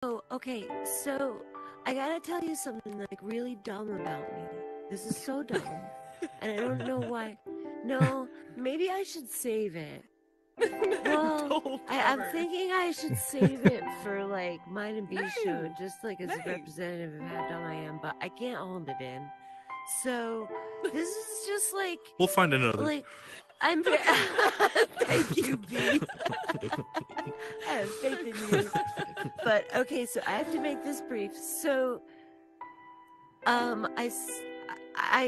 Okay, so I gotta tell you something like really dumb about me. This is so dumb, and I don't know why. No, maybe I should save it. Well, I'm thinking I should save it for like Mine and B's show, just like as a representative of how dumb I am, but I can't hold it in. So this is just like We'll find another. like I'm very thank you, B. I have faith in you. But okay, so I have to make this brief. So I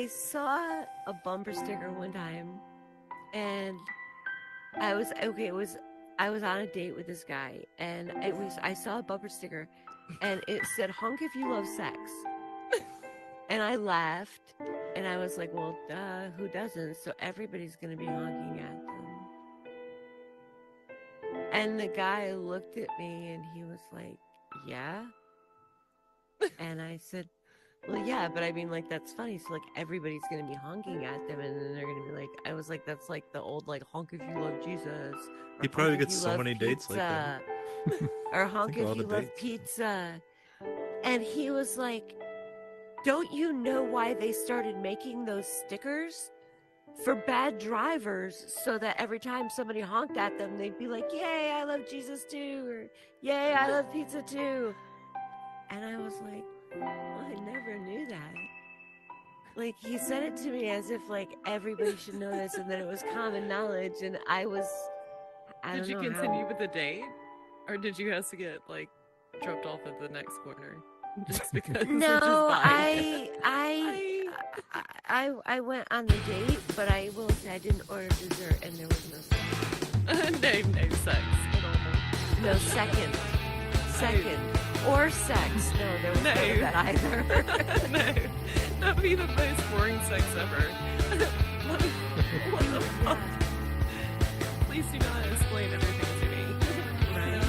saw a bumper sticker one time, and I was on a date with this guy, and I saw a bumper sticker, and it said "honk if you love sex," and I laughed, and I was like, well, duh, who doesn't? So everybody's gonna be honking at them. And the guy looked at me, and he was like, yeah. And I said, well, yeah, but I mean, like, that's funny. So, like, everybody's going to be honking at them, and then they're going to be like, I was like, that's like the old, like, honk if you love Jesus. He probably gets so many dates like that. Or honk if you love pizza. And he was like, don't you know why they started making those stickers? For bad drivers, so that every time somebody honked at them, they'd be like, yay, I love Jesus too, or yay, I love pizza too. And I was like, well, I never knew that. Like, he said it to me as if, like, everybody should know this and that it was common knowledge, and I don't know. Did you continue with the date? Or did you have to get, like, dropped off at the next corner? Just because no, I went on the date, but I will say I didn't order dessert, and there was no sex. no sex at all. No second. Or sex. No, there was none of that either. No, that would be the most boring sex ever. What the fuck? Please do not explain everything to me. Right.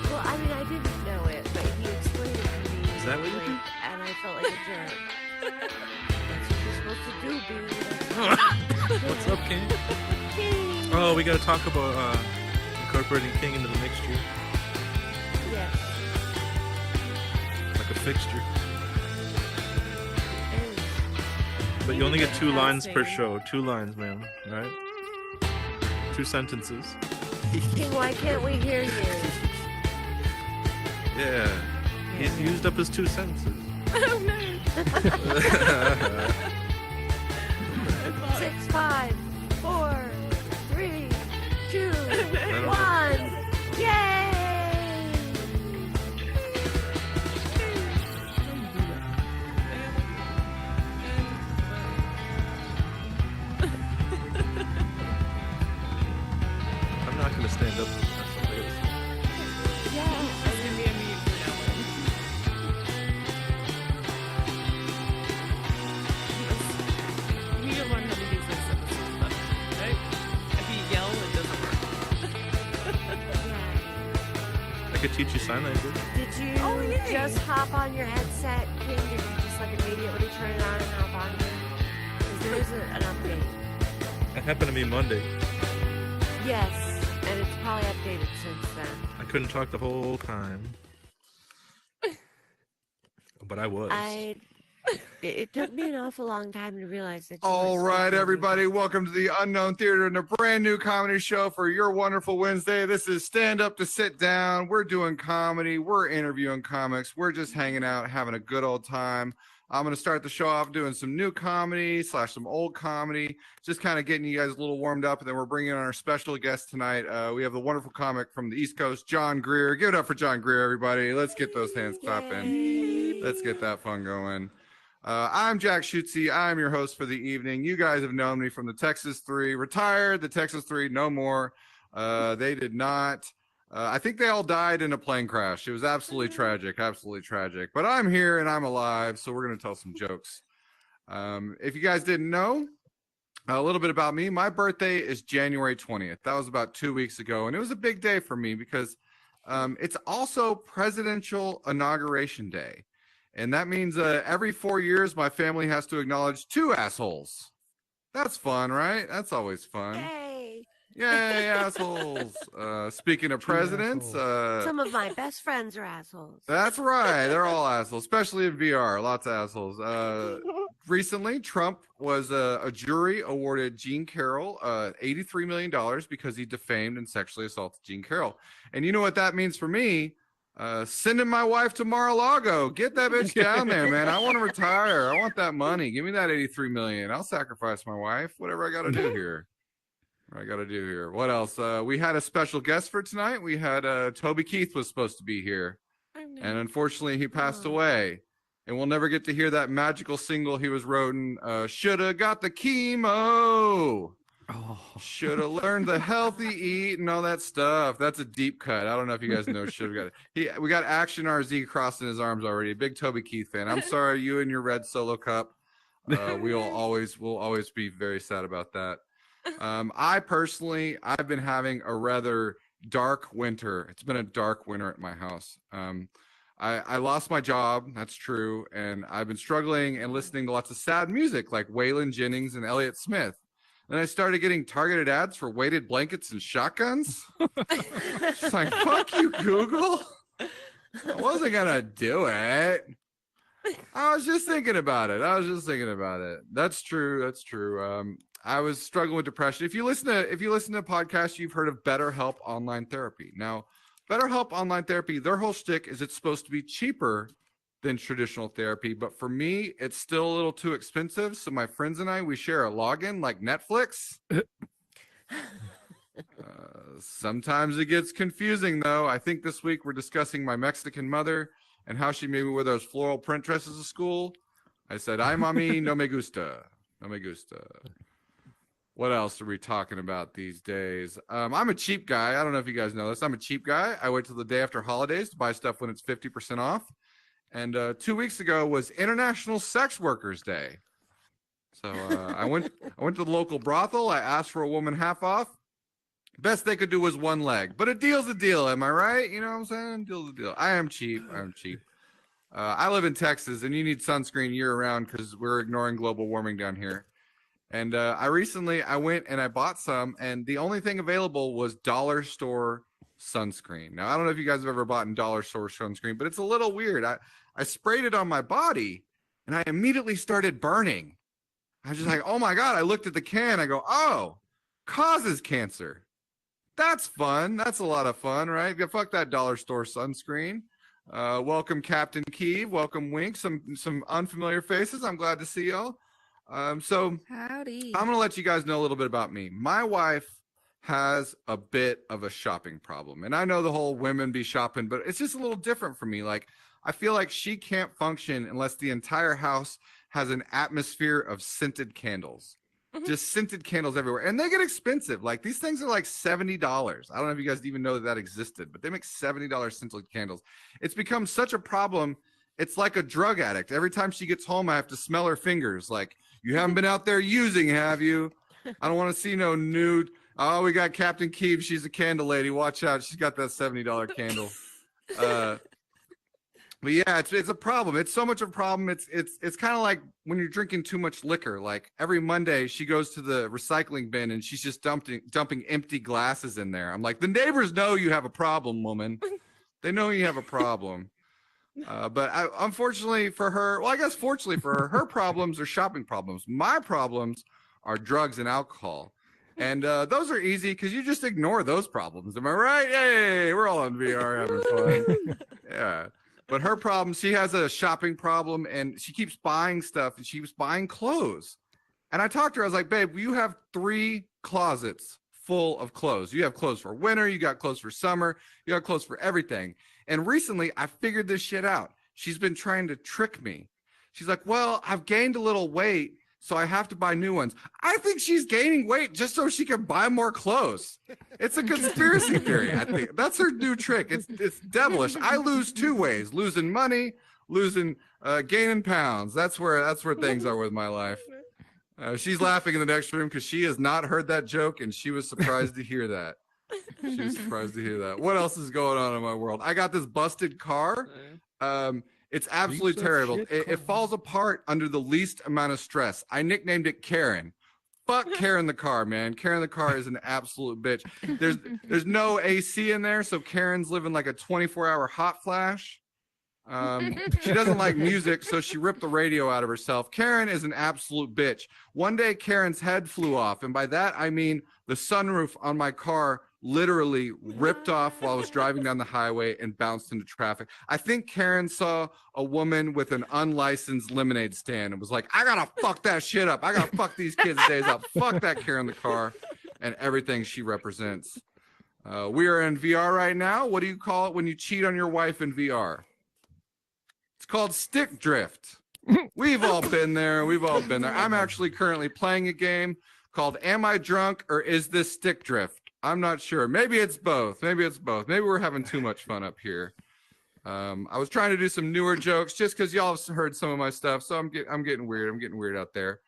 Well, I mean, I didn't know it, but he explained it to me. Is that what you do? And I felt like a jerk. That's what you're supposed to do, B. What's up, King? King. Oh, we gotta talk about incorporating King into the mixture. Yes. Like a fixture. But you only get 2 lines per show. 2 lines, man. Right? 2 sentences. King, why can't we hear you? Yeah. He's used up his 2 sentences. Oh no. 6, 5, 4, 3, 2, 1. Yay! I'm not gonna stand up. Yeah. I'm gonna be a mute for now on. You need to learn how to use this episode button, right? If you yell, it doesn't work. I could teach you sign language. Did you just hop on your headset, King? Did you just like immediately turn it on and hop on here? Because there is an update. That happened to me Monday. Yes, and it's probably updated since then. I couldn't talk the whole time. But I was. It took me an awful long time to realize that. All right, everybody, welcome to the Unknown Theater and a brand new comedy show for your wonderful Wednesday. This is Stand Up to Sit Down. We're doing comedy. We're interviewing comics. We're just hanging out, having a good old time. I'm going to start the show off doing some new comedy / some old comedy, just kind of getting you guys a little warmed up. And then we're bringing on our special guest tonight. We have the wonderful comic from the East Coast, John Greer. Give it up for John Greer, everybody. Let's get those hands clapping. Let's get that fun going. I'm Jack Schutze. I'm your host for the evening. You guys have known me from the Texas 3, retired, the Texas 3, no more. They did not. I think they all died in a plane crash. It was absolutely tragic, But I'm here and I'm alive, so we're going to tell some jokes. If you guys didn't know, a little bit about me. My birthday is January 20th. That was about 2 weeks ago, and it was a big day for me because it's also Presidential Inauguration Day. And that means every 4 years, my family has to acknowledge 2 assholes. That's fun, right? That's always fun. Hey. Yay, assholes. Speaking of presidents, some of my best friends are assholes. that's right. They're all assholes, especially in VR. Lots of assholes. Recently, Trump was a jury awarded Jean Carroll $83 million because he defamed and sexually assaulted Jean Carroll. And you know what that means for me? Sending my wife to Mar-a-Lago. Get that bitch down there, man. I want to retire. I want that money. Give me that 83 million. I'll sacrifice my wife. Whatever I got to do here. What else? We had a special guest for tonight. We had Toby Keith was supposed to be here, and unfortunately he passed away. And we'll never get to hear that magical single he was writing. Shoulda got the chemo. Shoulda learned the healthy eat and all that stuff. That's a deep cut. I don't know if you guys know. Shoulda got it. We got Action RZ crossing his arms already. Big Toby Keith fan. I'm sorry, you and your red solo cup. We'll always be very sad about that. I've been having a rather dark winter. It's been a dark winter at my house. I lost my job. That's true. And I've been struggling and listening to lots of sad music like Waylon Jennings and Elliott Smith. Then I started getting targeted ads for weighted blankets and shotguns. It's like, fuck you, Google. I wasn't going to do it. I was just thinking about it. That's true. I was struggling with depression. If you listen to podcasts, you've heard of BetterHelp Online Therapy. Now, BetterHelp Online Therapy, their whole shtick is it's supposed to be cheaper than traditional therapy, but for me, it's still a little too expensive. So my friends and I, we share a login like Netflix. Sometimes it gets confusing, though. I think this week we're discussing my Mexican mother and how she made me wear those floral print dresses to school. I said, "Ay, mami, no me gusta. No me gusta." What else are we talking about these days? I'm a cheap guy. I don't know if you guys know this. I'm a cheap guy. I wait till the day after holidays to buy stuff when it's 50% off. And 2 weeks ago was International Sex Workers Day. So I went to the local brothel. I asked for a woman half off. Best they could do was one leg. But a deal's a deal, am I right? You know what I'm saying? Deal's a deal. I am cheap. I live in Texas, and you need sunscreen year-round because we're ignoring global warming down here. And I went and I bought some, and the only thing available was dollar store sunscreen. Now, I don't know if you guys have ever bought in dollar store sunscreen, but it's a little weird. I sprayed it on my body, and I immediately started burning. I was just like, oh my God. I looked at the can. I go, oh, causes cancer. That's fun. That's a lot of fun, right? Fuck that dollar store sunscreen. Welcome, Captain Keeve. Welcome, Wink. Some unfamiliar faces. I'm glad to see y'all. So howdy. I'm going to let you guys know a little bit about me. My wife has a bit of a shopping problem. And I know the whole women be shopping, but it's just a little different for me. Like, I feel like she can't function unless the entire house has an atmosphere of scented candles. Just scented candles everywhere. And they get expensive. Like, these things are like $70. I don't know if you guys even know that existed, but they make $70 scented candles. It's become such a problem. It's like a drug addict. Every time she gets home, I have to smell her fingers. Like, you haven't been out there using, have you? I don't want to see no nude. Oh, we got Captain Keeve. She's a candle lady. Watch out. She's got that $70 candle. But yeah, it's a problem. It's so much of a problem. It's kind of like when you're drinking too much liquor. Like, every Monday she goes to the recycling bin and she's just dumping empty glasses in there. I'm like, the neighbors know you have a problem, woman. They know you have a problem. But unfortunately for her, well, I guess fortunately for her, her problems are shopping problems. My problems are drugs and alcohol. And those are easy because you just ignore those problems. Am I right? Yay, we're all on VR having fun. Yeah. But her problem, she has a shopping problem, and she keeps buying stuff, and she was buying clothes. And I talked to her, I was like, babe, you have 3 closets full of clothes. You have clothes for winter, you got clothes for summer, you got clothes for everything. And recently, I figured this shit out. She's been trying to trick me. She's like, well, I've gained a little weight, so I have to buy new ones. I think she's gaining weight just so she can buy more clothes. It's a conspiracy theory, I think. That's her new trick. It's devilish. I lose 2 ways: losing money, gaining pounds. That's where things are with my life. She's laughing in the next room because she has not heard that joke, and she was surprised to hear that. She was surprised to hear that. What else is going on in my world? I got this busted car. It's absolutely terrible. It falls apart under the least amount of stress. I nicknamed it Karen. Fuck Karen the car, man. Karen the car is an absolute bitch. There's no AC in there, so Karen's living like a 24-hour hot flash. She doesn't like music, so she ripped the radio out of herself. Karen is an absolute bitch. One day, Karen's head flew off, and by that I mean the sunroof on my car literally ripped off while I was driving down the highway and bounced into traffic. I think Karen saw a woman with an unlicensed lemonade stand and was like, I gotta fuck that shit up. I gotta fuck these kids' days up. Fuck that Karen the car and everything she represents. We are in VR right now. What do you call it when you cheat on your wife in VR? It's called stick drift. We've all been there. We've all been there. I'm actually currently playing a game called Am I Drunk or Is This Stick Drift? I'm not sure. Maybe it's both. Maybe we're having too much fun up here. I was trying to do some newer jokes just because y'all have heard some of my stuff. So I'm getting weird. I'm getting weird out there.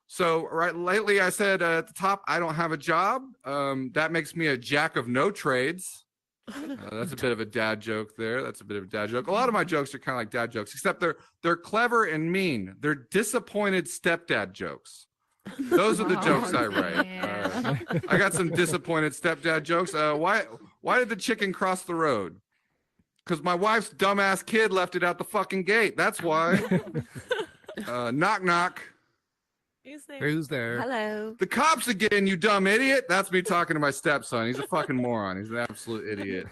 So right lately I said at the top, I don't have a job. That makes me a jack of no trades. That's a bit of a dad joke there. A lot of my jokes are kind of like dad jokes, except they're clever and mean. They're disappointed stepdad jokes. Those are the jokes I write. Yeah. I got some disappointed stepdad jokes. Why did the chicken cross the road? Because my wife's dumbass kid left it at the fucking gate. That's why. Knock knock. Who's there? Hello. The cops again, you dumb idiot. That's me talking to my stepson. He's a fucking moron. He's an absolute idiot.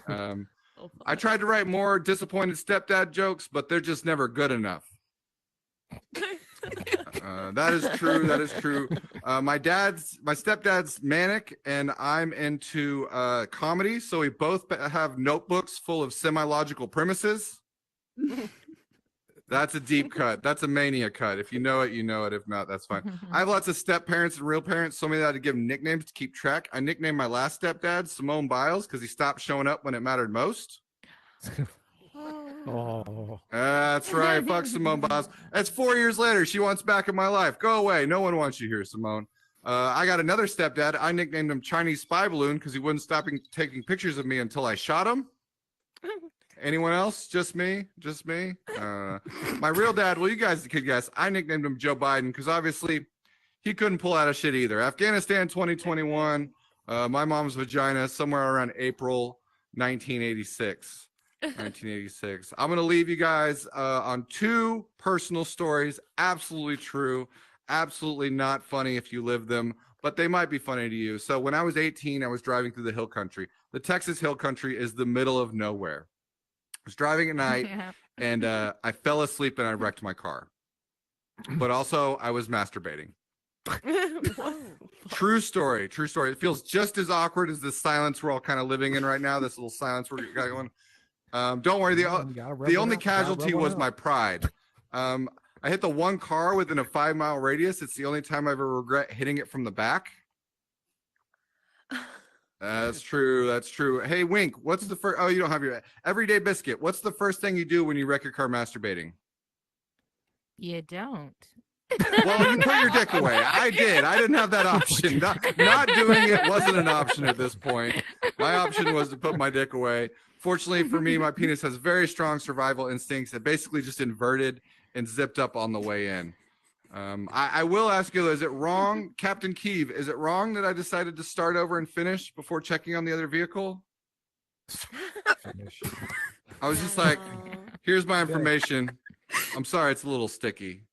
I tried to write more disappointed stepdad jokes, but they're just never good enough. That is true. That is true. My stepdad's manic, and I'm into comedy. So we both have notebooks full of semi-logical premises. That's a deep cut. That's a mania cut. If you know it, you know it. If not, that's fine. I have lots of step parents and real parents. So many that I had to give them nicknames to keep track. I nicknamed my last stepdad Simone Biles because he stopped showing up when it mattered most. Oh, That's right. Fuck Simone Biles. That's 4 years later. She wants back in my life. Go away. No one wants you here, Simone. I got another stepdad. I nicknamed him Chinese Spy Balloon because he wouldn't stop taking pictures of me until I shot him. Anyone else? Just me? Just me? My real dad, well, you guys could guess. I nicknamed him Joe Biden because obviously he couldn't pull out of shit either. Afghanistan 2021, my mom's vagina, somewhere around April 1986. 1986. I'm going to leave you guys on two personal stories. Absolutely true. Absolutely not funny if you live them, but they might be funny to you. So when I was 18, I was driving through the hill country. The Texas hill country is the middle of nowhere. I was driving at night and I fell asleep and I wrecked my car. But also I was masturbating. True story. True story. It feels just as awkward as this silence we're all kind of living in right now. This little silence we're going. Don't worry. The only casualty was my pride. I hit the one car within a 5-mile radius. It's the only time I ever regret hitting it from the back. That's true. That's true. Hey, Wink, what's the first? Oh, you don't have your everyday biscuit. What's the first thing you do when you wreck your car masturbating? you don't. Well, you put your dick away. I did. I didn't have that option. Not doing it wasn't an option at this point. My option was to put my dick away. Fortunately for me, my penis has very strong survival instincts. It basically just inverted and zipped up on the way in. I will ask you, is it wrong, Captain Keeve, is it wrong that I decided to start over and finish before checking on the other vehicle? I was just like, here's my information. I'm sorry, it's a little sticky.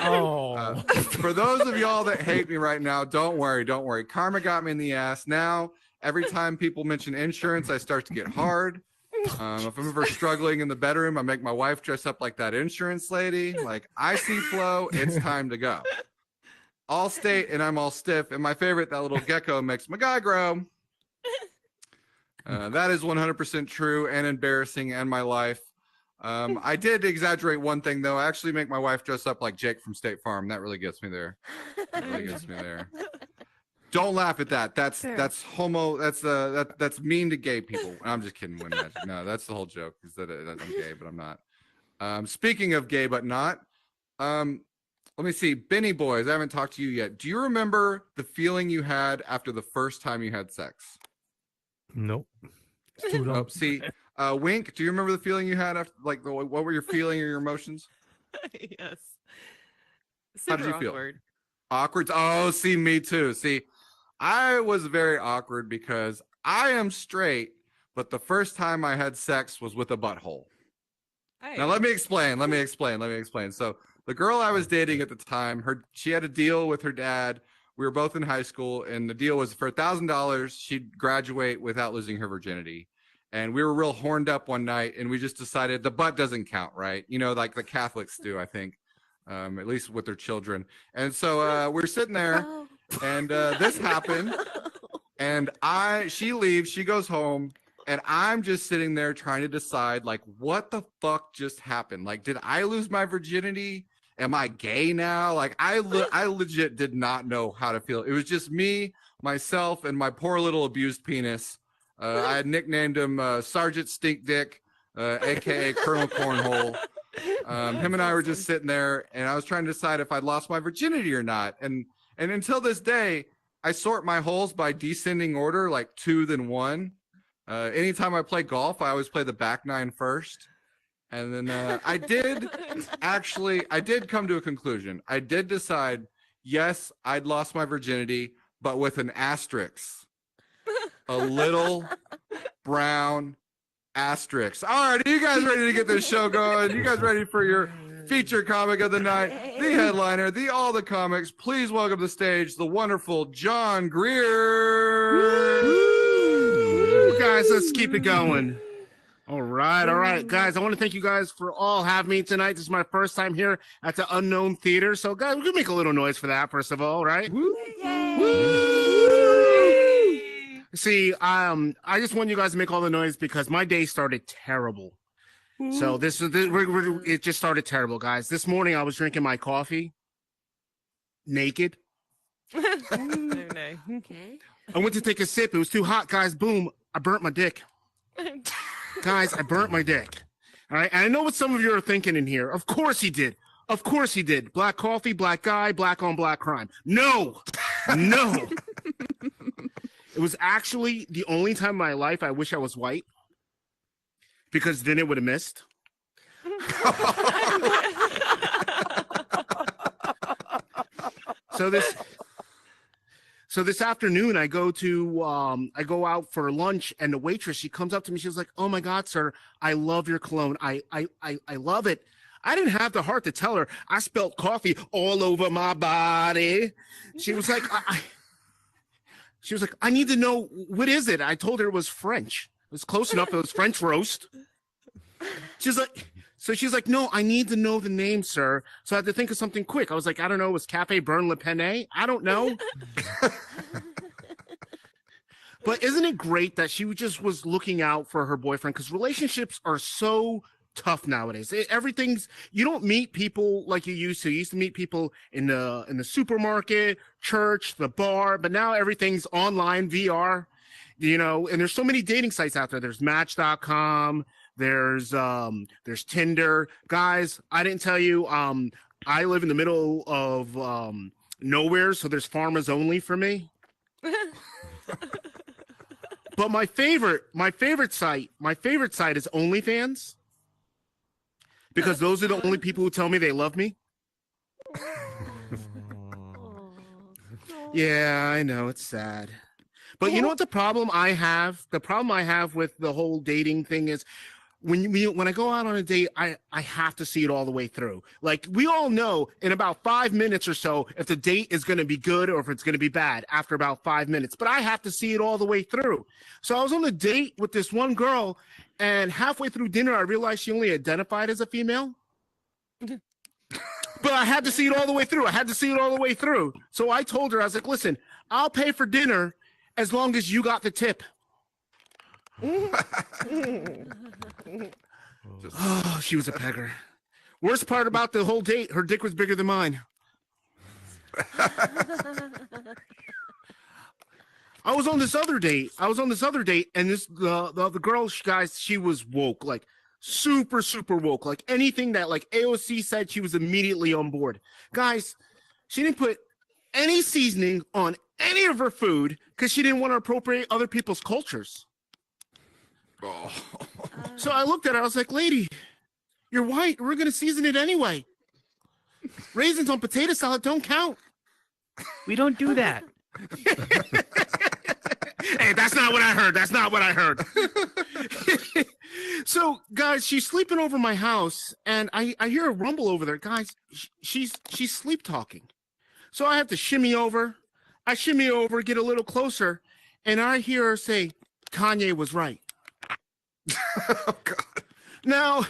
Oh. For those of y'all that hate me right now, don't worry. Karma got me in the ass. Now, every time people mention insurance, I start to get hard. If I'm ever struggling in the bedroom, I make my wife dress up like that insurance lady. Like, I see flow, it's time to go. All state, and I'm all stiff. And my favorite, that little gecko makes my guy grow. That is 100% true and embarrassing in my life. I did exaggerate one thing, though. I actually make my wife dress up like Jake from State Farm. That really gets me there. Don't laugh at that. That's homo. That's mean to gay people. I'm just kidding. No, that's the whole joke. Is that I'm gay, but I'm not. Speaking of gay, but not. Let me see. Benny Boys, I haven't talked to you yet. Do you remember the feeling you had after the first time you had sex? Nope. Oh, see, Wink, do you remember the feeling you had after? Like, what were your feeling or your emotions? Yes. How did Super you feel? awkward. Awkward. Oh, see, me too. See, I was very awkward because I am straight, but the first time I had sex was with a butthole. Hey. Now let me explain. So the girl I was dating at the time, she had a deal with her dad. We were both in high school, and the deal was for $1,000, she'd graduate without losing her virginity. And we were real horned up one night, and we just decided the butt doesn't count, right? You know, like the Catholics do, I think, at least with their children. And so we're sitting there, and this happened. And she leaves, she goes home, and I'm just sitting there trying to decide, like, what the fuck just happened? Like, did I lose my virginity? Am I gay now? Like, I legit did not know how to feel. It was just me, myself, and my poor little abused penis. I had nicknamed him Sergeant Stink Dick, aka Colonel Cornhole. Him and I were just sitting there, and I was trying to decide if I'd lost my virginity or not. And until this day, I sort my holes by descending order, like 2 then 1. Anytime I play golf, I always play the back 9 first. And then I did come to a conclusion. I did decide, yes, I'd lost my virginity, but with an asterisk. A little brown asterisk. All right, are you guys ready to get this show going? You guys ready for your feature comic of the night? The headliner, all the comics. Please welcome to the stage the wonderful John Greer. Woo, guys, let's keep it going. All right, guys. I want to thank you guys for all having me tonight. This is my first time here at the Unknown Theater. So, guys, we're going to make a little noise for that, first of all, right? Woo! Woo! See, I just want you guys to make all the noise because my day started terrible. So it just started terrible, guys. This morning I was drinking my coffee naked. Okay. I went to take a sip. It was too hot, guys. Boom. I burnt my dick. Guys, I burnt my dick. All right. And I know what some of you are thinking in here. Of course he did. Of course he did. Black coffee, black guy, black on black crime. No. It was actually the only time in my life I wish I was white, because then it would have missed. So this afternoon I go out for lunch, and the waitress, she comes up to me. She was like, "Oh my God, sir, I love your cologne. I love it." I didn't have the heart to tell her I spilled coffee all over my body. She was like, I need to know, what is it? I told her it was French. It was close enough. It was French roast. She's like, no, I need to know the name, sir. So I had to think of something quick. I was like, I don't know. It was Cafe Bern Le Penne? I don't know. But isn't it great that she just was looking out for her boyfriend? Because relationships are so tough nowadays. You don't meet people like you used to. You used to meet people in the supermarket, church, the bar, but now everything's online, VR, and there's so many dating sites out there. There's Match.com, there's Tinder. Guys, I didn't tell you, I live in the middle of nowhere, so there's farmers only for me. But my favorite site is OnlyFans. Because those are the only people who tell me they love me. Yeah, I know, it's sad. But you know what the problem I have? The problem I have with the whole dating thing is when I go out on a date, I have to see it all the way through. Like, we all know in about 5 minutes or so if the date is going to be good or if it's going to be bad after about 5 minutes. But I have to see it all the way through. So I was on a date with this one girl, and halfway through dinner, I realized she only identified as a female. But I had to see it all the way through. So I told her, I was like, listen, I'll pay for dinner as long as you got the tip. Oh, she was a pegger. Worst part about the whole date, her dick was bigger than mine. I was on this other date, and the girl, guys, she was woke, like super, super woke. Like anything that like AOC said, she was immediately on board. Guys, she didn't put any seasoning on any of her food because she didn't want to appropriate other people's cultures. Oh. So I looked at her, I was like, lady, you're white. We're going to season it anyway. Raisins on potato salad don't count. We don't do that. Hey, that's not what I heard. That's not what I heard. So, guys, she's sleeping over my house, and I hear a rumble over there. Guys, she's sleep talking. So I have to shimmy over. I shimmy over, get a little closer, and I hear her say, Kanye was right. Oh, God. Now,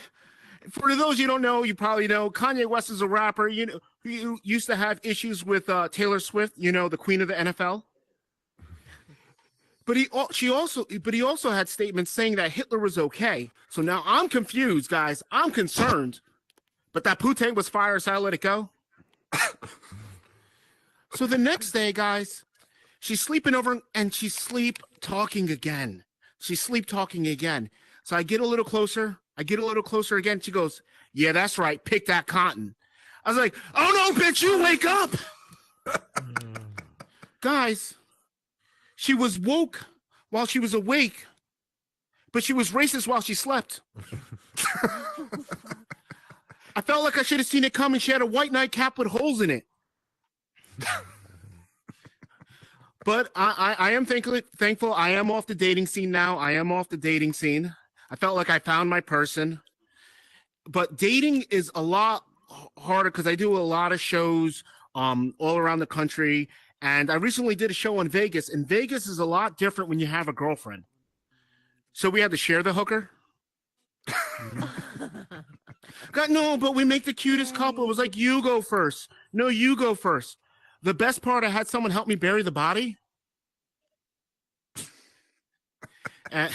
for those you don't know, you probably know, Kanye West is a rapper. You know, who used to have issues with Taylor Swift, you know, the queen of the NFL. But he also had statements saying that Hitler was okay. So now I'm confused, guys. I'm concerned. But that Putin was fire, so I let it go. So the next day, guys, she's sleeping over and she's sleep talking again. She's sleep talking again. So I get a little closer. Again. She goes, yeah, that's right. Pick that cotton. I was like, oh no, bitch, you wake up. Guys, she was woke while she was awake, but she was racist while she slept. I felt like I should have seen it coming. She had a white nightcap with holes in it. But I am thankful. I am off the dating scene now. I felt like I found my person. But dating is a lot harder because I do a lot of shows all around the country. And I recently did a show in Vegas. And Vegas is a lot different when you have a girlfriend. So we had to share the hooker. God, no, but we make the cutest couple. It was like, you go first. No, you go first. The best part, I had someone help me bury the body. I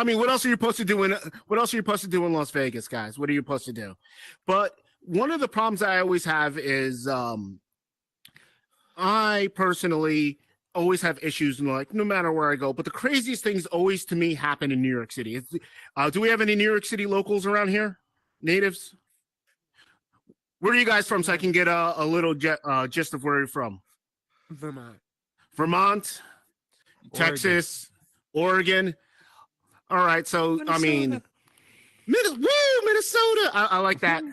mean, what else are you supposed to do in Las Vegas, guys? What are you supposed to do? But one of the problems I always have is I personally always have issues in, like, no matter where I go. But the craziest things always to me happen in New York City. Do we have any New York City locals around here? Natives? Where are you guys from, so I can get a little gist of where you're from? Vermont, Texas, Oregon. All right, so Minnesota. I mean, Minnesota. I like that.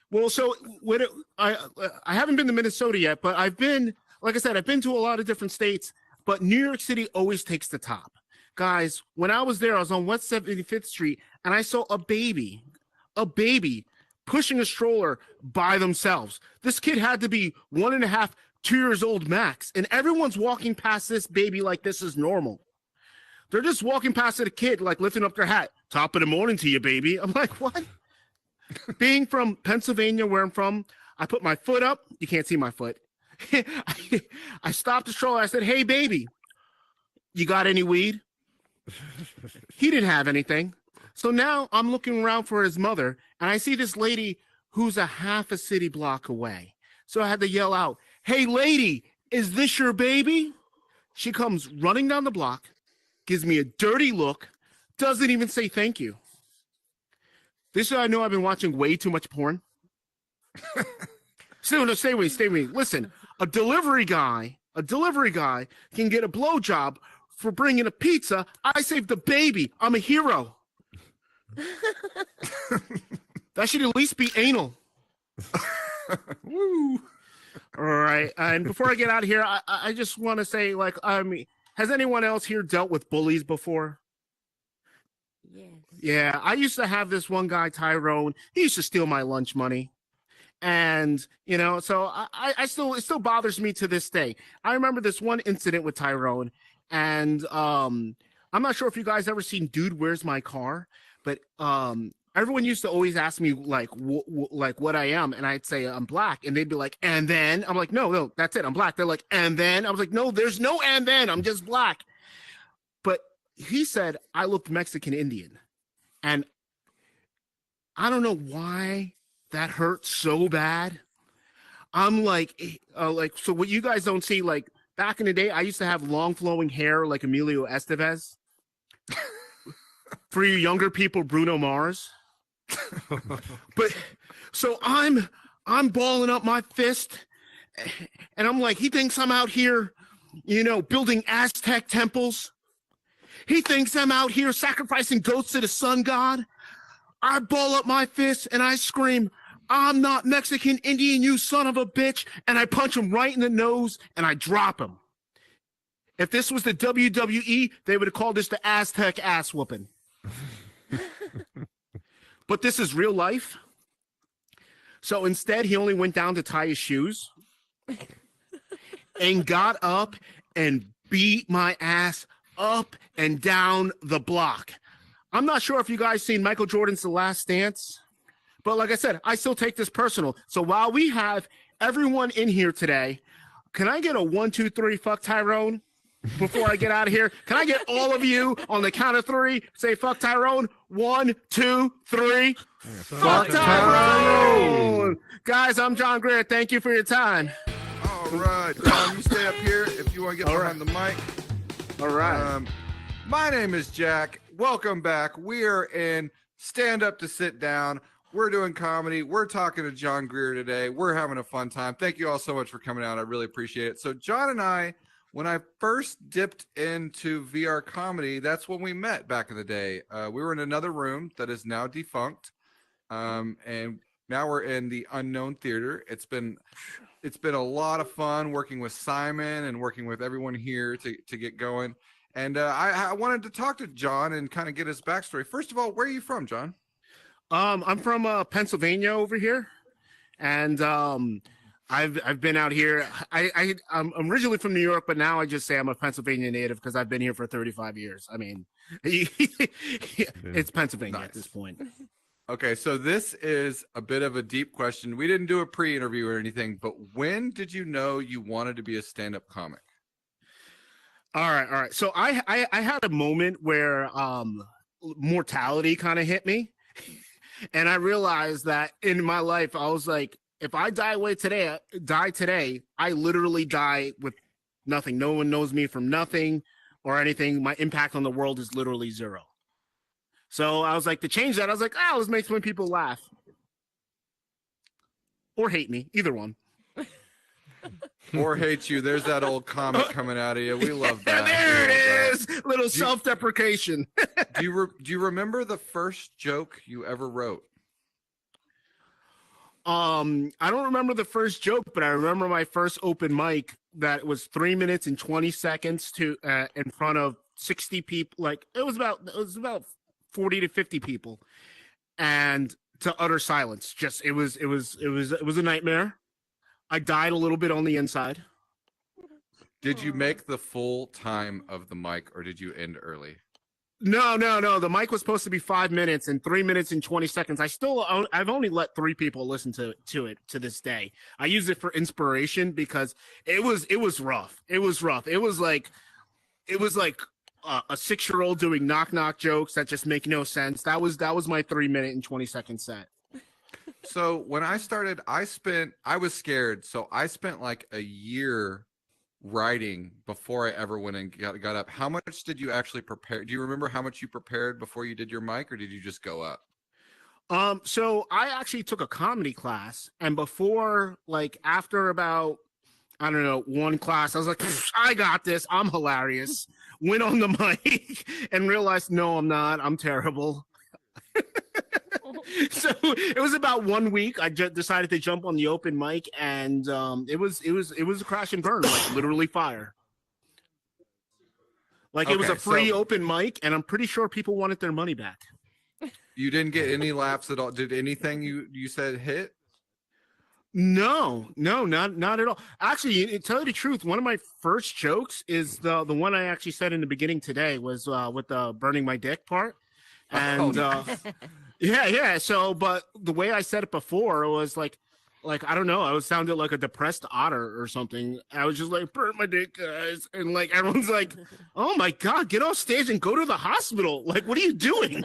Well, so I haven't been to Minnesota yet, but I've been, like I said, I've been to a lot of different states, but New York City always takes the top. Guys, when I was there, I was on West 75th Street, and I saw a baby pushing a stroller by themselves. This kid had to be 1.5, 2 years old max, and everyone's walking past this baby like this is normal. They're just walking past a kid, like lifting up their hat. Top of the morning to you, baby. I'm like, what? Being from Pennsylvania, where I'm from, I put my foot up. You can't see my foot. I stopped the stroller. I said, hey, baby, you got any weed? He didn't have anything. So now I'm looking around for his mother, and I see this lady who's a half a city block away. So I had to yell out, hey, lady, is this your baby? She comes running down the block, gives me a dirty look, doesn't even say thank you. This is how I know I've been watching way too much porn. Stay with me. Listen, a delivery guy can get a blowjob for bringing a pizza. I saved the baby. I'm a hero. That should at least be anal. Woo. All right. And before I get out of here, I just want to say, like, I mean, has anyone else here dealt with bullies before? Yes. Yeah, I used to have this one guy, Tyrone. He used to steal my lunch money. And, you know, so it still bothers me to this day. I remember this one incident with Tyrone, and I'm not sure if you guys ever seen Dude, Where's My Car? But everyone used to always ask me, like what I am, and I'd say I'm black, and they'd be like, and then? I'm like, no, that's it, I'm black. They're like, and then? I was like, no, there's no and then, I'm just black. But he said I looked Mexican Indian, and I don't know why that hurt so bad. I'm like, so what you guys don't see, like, back in the day, I used to have long flowing hair like Emilio Estevez. For you younger people, Bruno Mars. But so I'm balling up my fist, and I'm like, he thinks I'm out here, you know, building Aztec temples. He thinks I'm out here sacrificing goats to the sun god. I ball up my fist and I scream, I'm not Mexican Indian, you son of a bitch. And I punch him right in the nose and I drop him. If this was the WWE, they would have called this the Aztec ass whooping. But this is real life. So instead, he only went down to tie his shoes and got up and beat my ass up and down the block. I'm not sure if you guys seen Michael Jordan's The Last Dance, but like I said, I still take this personal. So while we have everyone in here today, can I get a 1, 2, 3, fuck Tyrone before I get out of here? Can I get all of you on the count of 3 say fuck Tyrone? 1, 2, 3. Fuck Tyrone! Guys, I'm John Greer. Thank you for your time. All right, John, you stay up here if you want to get behind the mic. All right. My name is Jack. Welcome back. We are in Stand Up to Sit Down. We're doing comedy. We're talking to John Greer today. We're having a fun time. Thank you all so much for coming out. I really appreciate it. So John and I, when I first dipped into VR comedy, that's when we met back in the day. We were in another room that is now defunct. And now we're in the Unknown Theater. It's been a lot of fun working with Simon and working with everyone here to get going. And I wanted to talk to John and kind of get his backstory. First of all, where are you from, John? I'm from Pennsylvania over here, and I've been out here. I'm originally from New York, but now I just say I'm a Pennsylvania native because I've been here for 35 years. I mean, it's Pennsylvania at this point. Okay, so this is a bit of a deep question. We didn't do a pre-interview or anything, but when did you know you wanted to be a stand-up comic? All right. So I had a moment where mortality kind of hit me, and I realized that in my life I was like, if I die today, I literally die with nothing. No one knows me from nothing or anything. My impact on the world is literally 0. So I was like, to change that, I was like, let's make some people laugh. Or hate me, either one. Or hate you. There's that old comic coming out of you. We love that. There it is. Little self-deprecation. Do you remember the first joke you ever wrote? I don't remember the first joke, but I remember my first open mic that was 3 minutes and 20 seconds to in front of 60 people. Like it was about 40 to 50 people, and to utter silence. Just it was a nightmare. I died a little bit on the inside. Did you make the full time of the mic, or did you end early? No. The mic was supposed to be 5 minutes, and 3 minutes and 20 seconds. I've only let 3 people listen to it to this day. I use it for inspiration because it was rough. It was rough. It was like a 6-year-old doing knock jokes that just make no sense. That was my 3 minute and 20 second set. So when I started, I was scared. So I spent like a year writing before I ever went and got up. How much did you actually prepare? Do you remember how much you prepared before you did your mic, or did you just go up? So I actually took a comedy class, and after about, I don't know, 1 class, I was like, I got this. I'm hilarious. Went on the mic and realized, no, I'm not. I'm terrible. So it was about 1 week. I just decided to jump on the open mic, and it was a crash and burn, like literally fire. Like it was a free open mic, and I'm pretty sure people wanted their money back. You didn't get any laughs at all. Did anything you said hit? No, not at all. Actually, to tell you the truth, one of my first jokes is the one I actually said in the beginning today was with the burning my dick part. And yeah. So, but the way I said it before was like I don't know, I sounded like a depressed otter or something. I was just like, burn my dick, guys, and like everyone's like, oh my god, get off stage and go to the hospital. Like, what are you doing?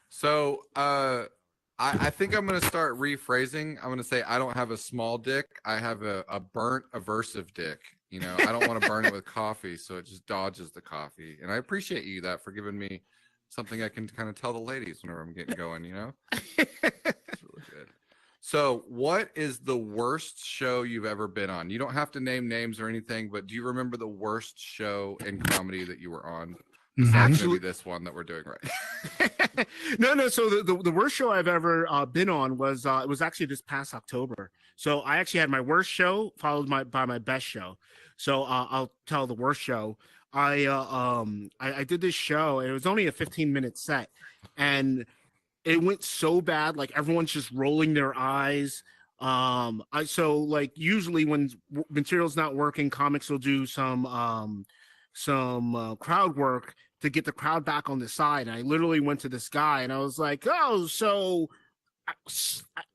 So, I think I'm going to start rephrasing. I'm going to say I don't have a small dick. I have a burnt aversive dick. You know, I don't want to burn it with coffee, so it just dodges the coffee. And I appreciate you for giving me something I can kind of tell the ladies whenever I'm getting going, you know? It's really good. So what is the worst show you've ever been on? You don't have to name names or anything, but do you remember the worst show in comedy that you were on? Besides maybe this one that we're doing right. No. So the worst show I've ever been on was it was actually this past October. So I actually had my worst show followed by my best show. So I'll tell the worst show. I did this show and it was only a 15-minute set, and it went so bad. Like everyone's just rolling their eyes. So like usually when material's not working, comics will do some crowd work to get the crowd back on the side. And I literally went to this guy and I was like, oh, so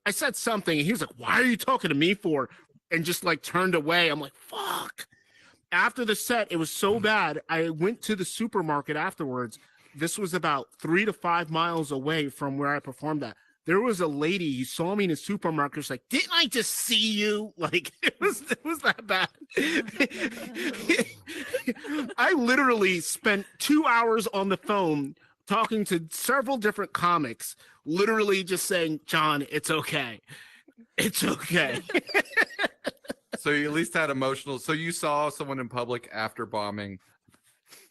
I said something and he was like, why are you talking to me for? And just like turned away. I'm like, fuck. After the set, it was so bad. I went to the supermarket afterwards. This was about 3 to 5 miles away from where I performed at. There was a lady, he saw me in the supermarket, was like, didn't I just see you? Like, it was that bad. I literally spent 2 hours on the phone talking to several different comics, literally just saying, John, it's okay. It's okay. So you at least had emotional. So you saw someone in public after bombing,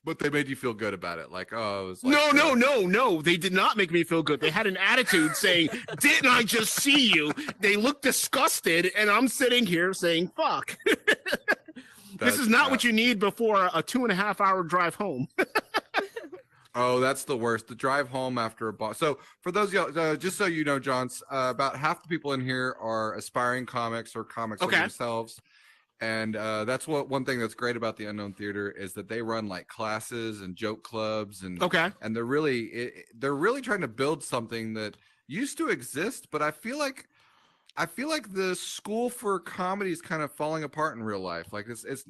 but they made you feel good about it. Like, oh, it was like, no. They did not make me feel good. They had an attitude saying, didn't I just see you? They looked disgusted, and I'm sitting here saying, fuck. This is not what you need before a 2.5 hour drive home. Oh, that's the worst. The drive home after a bomb. So for those of y'all, just so you know, John, about half the people in here are aspiring comics or comics themselves. And that's one thing that's great about the Unknown Theater is that they run like classes and joke clubs and they're really trying to build something that used to exist, but I feel like the school for comedy is kind of falling apart in real life. Like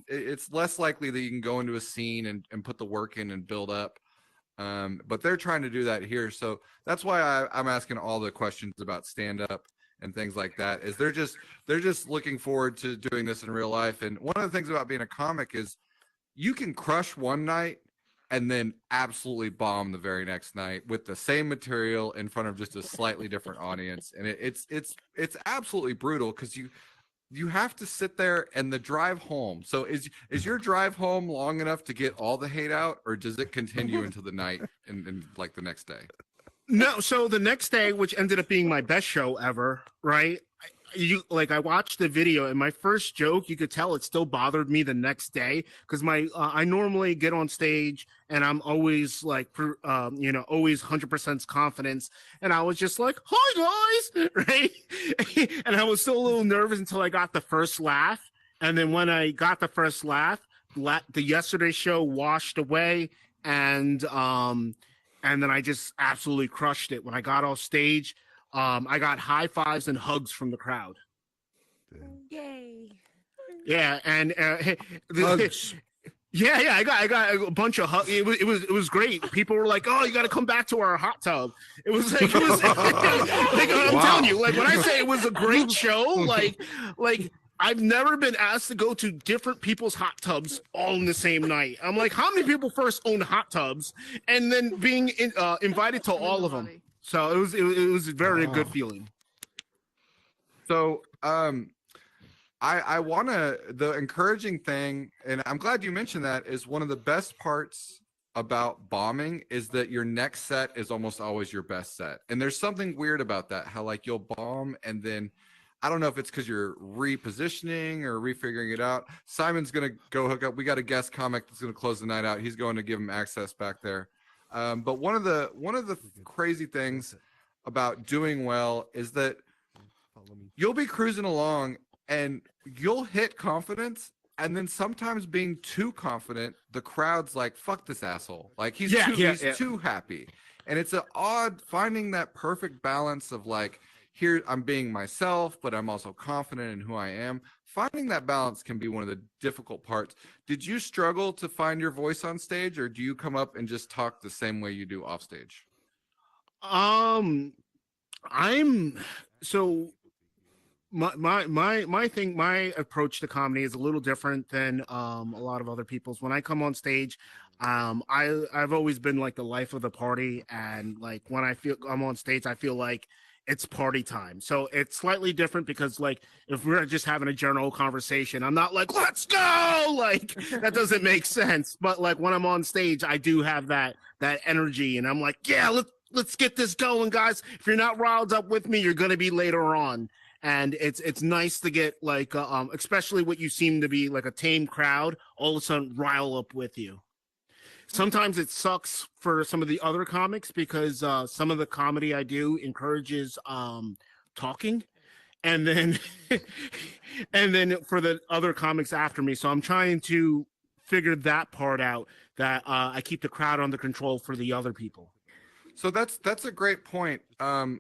it's less likely that you can go into a scene and put the work in and build up. But they're trying to do that here. So that's why I'm asking all the questions about stand up and things like that, is they're just looking forward to doing this in real life. And one of the things about being a comic is you can crush one night and then absolutely bomb the very next night with the same material in front of just a slightly different audience. And it's absolutely brutal because you have to sit there and the drive home. So is your drive home long enough to get all the hate out, or does it continue into the night and like the next day? No, so the next day, which ended up being my best show ever, right? I watched the video and my first joke, you could tell it still bothered me the next day because I normally get on stage and I'm always like, always 100% confidence. And I was just like, hi guys, right? And I was still a little nervous until I got the first laugh. And then when I got the first laugh, the yesterday show washed away and then I just absolutely crushed it. When I got off stage, I got high fives and hugs from the crowd. Yay! Yeah, and hugs. Yeah, I got a bunch of hugs. It was great. People were like, "Oh, you got to come back to our hot tub." It was like, I'm telling you, like when I say it was a great show, like I've never been asked to go to different people's hot tubs all in the same night. I'm like, how many people first own hot tubs and then being invited to all of them? So it was a very good feeling. So I want to, the encouraging thing, and I'm glad you mentioned that, is one of the best parts about bombing is that your next set is almost always your best set. And there's something weird about that, how like you'll bomb and then I don't know if it's because you're repositioning or refiguring it out. Simon's going to go hook up. We got a guest comic that's going to close the night out. He's going to give him access back there. But one of the crazy things about doing well is that you'll be cruising along and you'll hit confidence. And then sometimes being too confident, the crowd's like, fuck this asshole. Like he's too happy. And it's an odd finding that perfect balance of like, here I'm being myself, but I'm also confident in who I am. Finding that balance can be one of the difficult parts. Did you struggle to find your voice on stage, or do you come up and just talk the same way you do off stage? My approach to comedy is a little different than a lot of other people's. When I come on stage, I've always been like the life of the party, and like when I'm on stage, I feel like it's party time. So it's slightly different because like if we're just having a general conversation, I'm not like, let's go. Like that doesn't make sense. But like when I'm on stage, I do have that energy and I'm like, yeah, let's get this going, guys. If you're not riled up with me, you're gonna be later on. And it's nice to get like especially what you seem to be like a tame crowd, all of a sudden rile up with you. Sometimes it sucks for some of the other comics because some of the comedy I do encourages talking, and then and then for the other comics after me. So I'm trying to figure that part out, that I keep the crowd under control for the other people. So that's a great point. That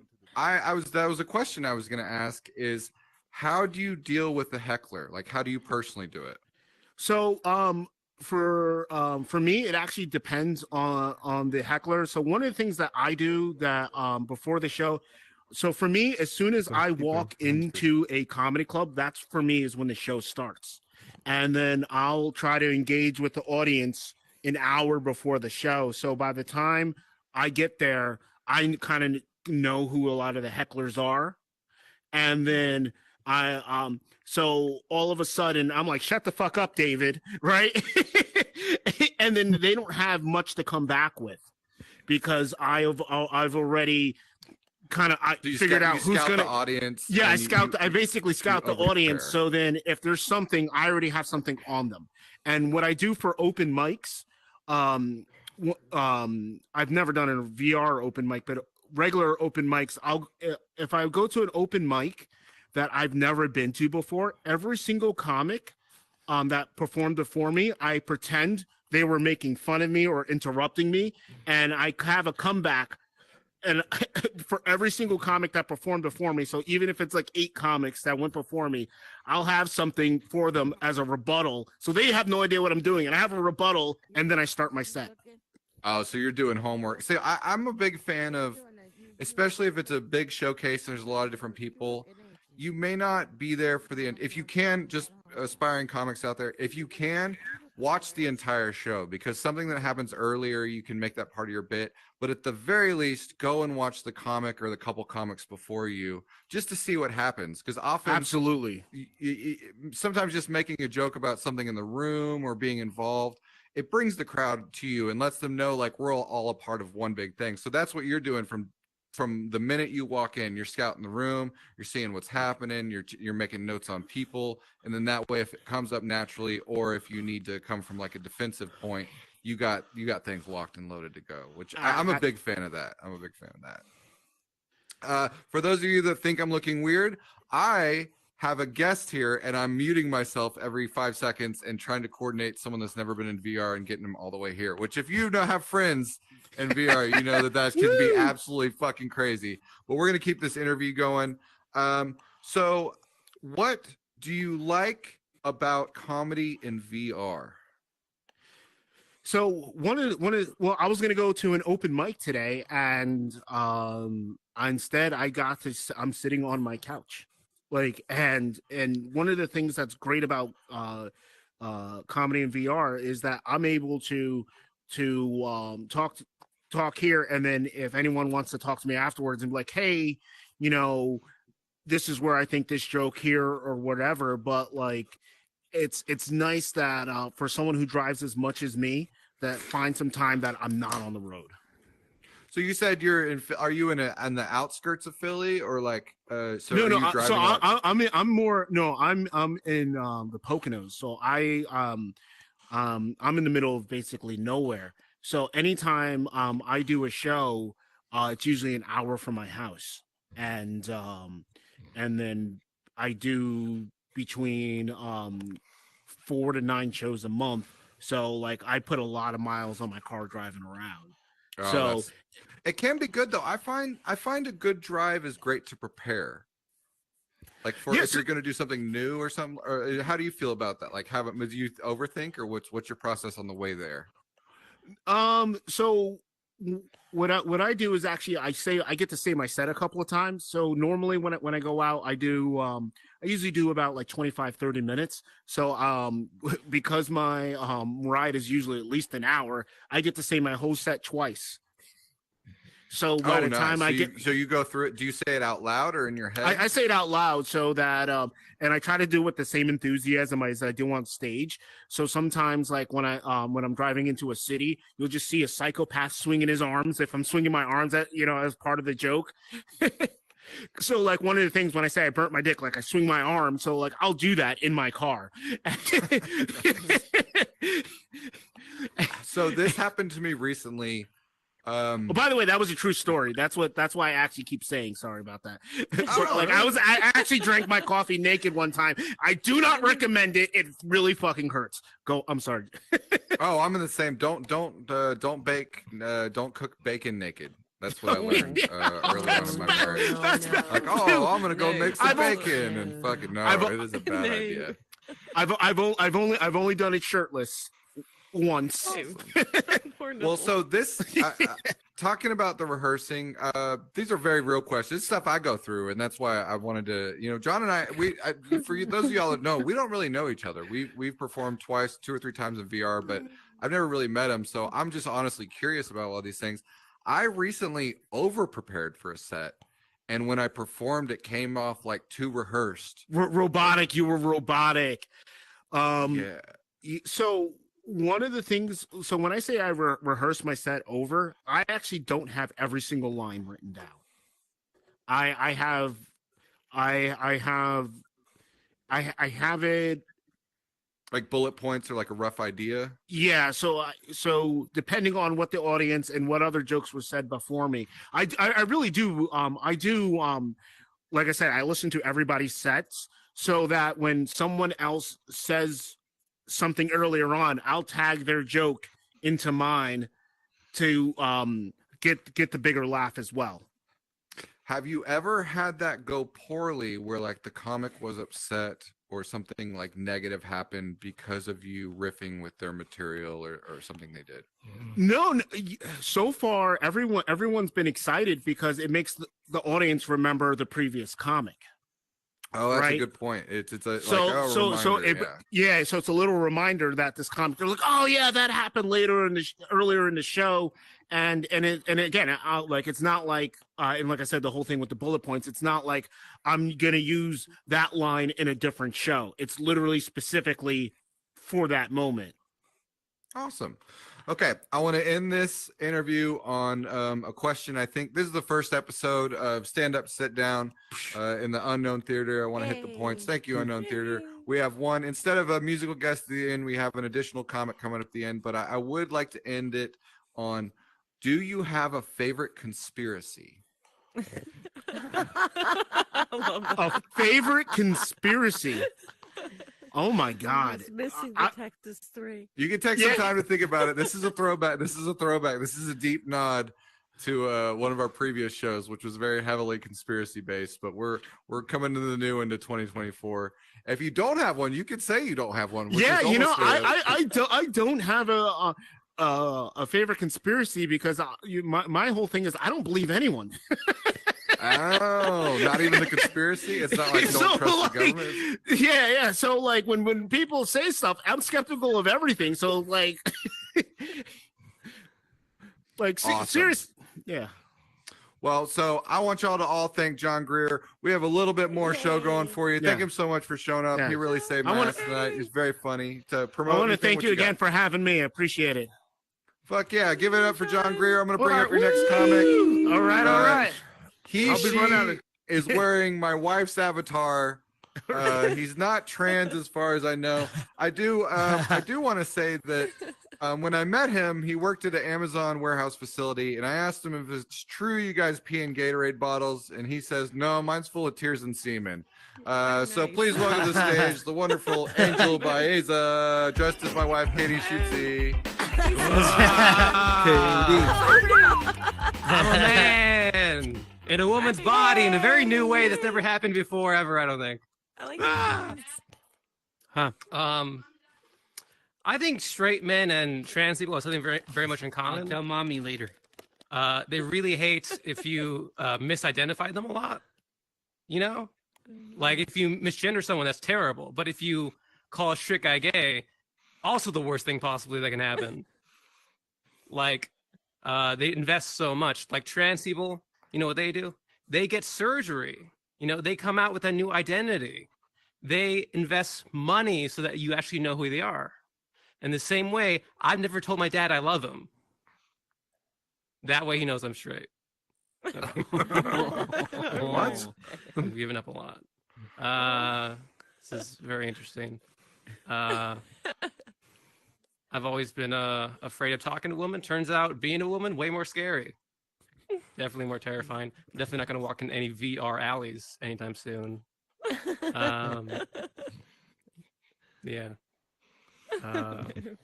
was a question I was going to ask is how do you deal with the heckler? Like, how do you personally do it? So for me, it actually depends on the heckler. So one of the things that I do that before the show, so for me, as soon as I walk into a comedy club, that's for me is when the show starts. And then I'll try to engage with the audience an hour before the show. So by the time I get there, I kind of know who a lot of the hecklers are. And then so all of a sudden I'm like, shut the fuck up, David, right? And then they don't have much to come back with because I've already kind of figured out who's gonna the audience. Yeah, I basically scout the audience. So then if there's something, I already have something on them. And what I do for open mics, I've never done a VR open mic, but regular open mics, if I go to an open mic that I've never been to before, every single comic that performed before me, I pretend they were making fun of me or interrupting me, and I have a comeback and for every single comic that performed before me. So even if it's like 8 comics that went before me, I'll have something for them as a rebuttal. So they have no idea what I'm doing, and I have a rebuttal, and then I start my set. Oh, so you're doing homework. See, I'm a big fan of, especially if it's a big showcase, there's a lot of different people. You may not be there for the end. If you can, just aspiring comics out there, if you can, watch the entire show, because something that happens earlier, you can make that part of your bit. But at the very least, go and watch the comic or the couple comics before you, just to see what happens. Because often, absolutely, sometimes just making a joke about something in the room or being involved, it brings the crowd to you and lets them know like we're all a part of one big thing. So that's what you're doing from the minute you walk in. You're scouting the room, you're seeing what's happening, you're making notes on people, and then that way, if it comes up naturally, or if you need to come from like a defensive point, you got things locked and loaded to go. Which I'm a big fan of that. I'm a big fan of that. For those of you that think I'm looking weird, I have a guest here, and I'm muting myself every 5 seconds and trying to coordinate someone that's never been in VR and getting them all the way here. Which, if you don't have friends in VR, you know that can be absolutely fucking crazy. But we're gonna keep this interview going. So what do you like about comedy in VR? So well, I was gonna go to an open mic today, and instead I'm sitting on my couch, like, and one of the things that's great about comedy in VR is that I'm able to talk here, and then if anyone wants to talk to me afterwards and be like, hey, you know, this is where I think this joke here or whatever. But like, it's nice that for someone who drives as much as me, that finds some time that I'm not on the road. So you said are you in the outskirts of Philly, or like I'm in the Poconos. So I'm in the middle of basically nowhere. So anytime I do a show, it's usually an hour from my house, and then I do between 4 to 9 shows a month. So like I put a lot of miles on my car driving around. So it can be good though. I find a good drive is great to prepare. Like if you're going to do something new or something, or how do you feel about that? Like, do you overthink, or what's your process on the way there? So what I do is actually I get to say my set a couple of times. So normally when I go out, I usually do about like 25-30 minutes. So because my ride is usually at least an hour, I get to say my whole set twice. So by the time I get, so you go through it. Do you say it out loud or in your head? I say it out loud so that, and I try to do it with the same enthusiasm as I do on stage. So sometimes, like when I'm driving into a city, you'll just see a psychopath swinging his arms. If I'm swinging my arms at, as part of the joke. So like one of the things when I say I burnt my dick, like I swing my arm. So like I'll do that in my car. So this happened to me recently. By the way, that was a true story. That's why I actually keep saying sorry about that. Oh, I actually drank my coffee naked one time. I do not recommend it. It really fucking hurts. I'm sorry. Oh, I'm in the same. Don't cook bacon naked. That's what I learned early on in my marriage. Like, I'm gonna go make some bacon and fucking it is a bad idea. I've only done it shirtless once. Well, so this talking about the rehearsing, these are very real questions. This stuff I go through, and that's why I wanted to, John and I, for you, those of y'all that know, we don't really know each other. We've performed twice, 2 or 3 times in VR, but I've never really met him. So I'm just honestly curious about all these things. I recently over prepared for a set, and when I performed, it came off like too rehearsed. Robotic. You were robotic. Yeah. So one of the things, so when I say I rehearse my set over, I actually don't have every single line written down. I have it like bullet points or like a rough idea. Yeah. So depending on what the audience and what other jokes were said before me, I really do. Like I said, I listen to everybody's sets so that when someone else says something earlier on, I'll tag their joke into mine to get the bigger laugh as well. Have you ever had that go poorly where like the comic was upset or something like negative happened because of you riffing with their material or something they did? No, so far everyone's been excited because it makes the audience remember the previous comic. Oh, that's right? a good point. It's a so it's a little reminder that this comic, they're like, oh yeah, that happened earlier in the show, and again, like it's not like and like I said, the whole thing with the bullet points, it's not like I'm gonna use that line in a different show. It's literally specifically for that moment. Awesome. Okay, I want to end this interview on a question. I think this is the first episode of Stand Up, Sit Down in the Unknown Theater. I want to hit the points. Thank you, Unknown Theater. We have one. Instead of a musical guest at the end, we have an additional comic coming up at the end. But I would like to end it on, do you have a favorite conspiracy? A favorite conspiracy? Oh my God! Missing the Texas 3. You can take some time to think about it. This is a throwback. This is a deep nod to one of our previous shows, which was very heavily conspiracy based. But we're coming to the new into 2024. If you don't have one, you could say you don't have one. Yeah, I don't have a favorite conspiracy because my whole thing is I don't believe anyone. Oh, not even the conspiracy? It's not like don't trust the government? Yeah. So like when people say stuff, I'm skeptical of everything. So like awesome. Serious. Yeah. Well, so I want y'all to all thank John Greer. We have a little bit more show going for you. Thank him so much for showing up. He really saved my ass tonight. He's very funny to promote. I want to thank you again for having me. I appreciate it. Fuck yeah. Give it up for John Greer. I'm going to bring up your next comic. All right. She is wearing my wife's avatar. He's not trans as far as I know. I do want to say that when I met him, he worked at an Amazon warehouse facility, and I asked him if it's true you guys pee in Gatorade bottles, and he says, no, mine's full of tears and semen. So please welcome to the stage the wonderful Angel Baeza, dressed as my wife, Katie Schutze. Katie. I'm a man in a woman's body in a very new way that's never happened before ever, I don't think. I like that. I think straight men and trans people have something very, very much in common. I'll tell mommy later. They really hate if you misidentify them a lot. You know? Like if you misgender someone, that's terrible. But if you call a straight guy gay, also the worst thing possibly that can happen. Like, they invest so much. Like trans people, you know what they do? They get surgery. You know, they come out with a new identity. They invest money so that you actually know who they are. In the same way, I've never told my dad I love him. That way he knows I'm straight. What? I'm giving up a lot. This is very interesting. I've always been afraid of talking to women. Turns out being a woman, way more scary. Definitely more terrifying. I'm definitely not going to walk in any VR alleys anytime soon. Yeah. Trying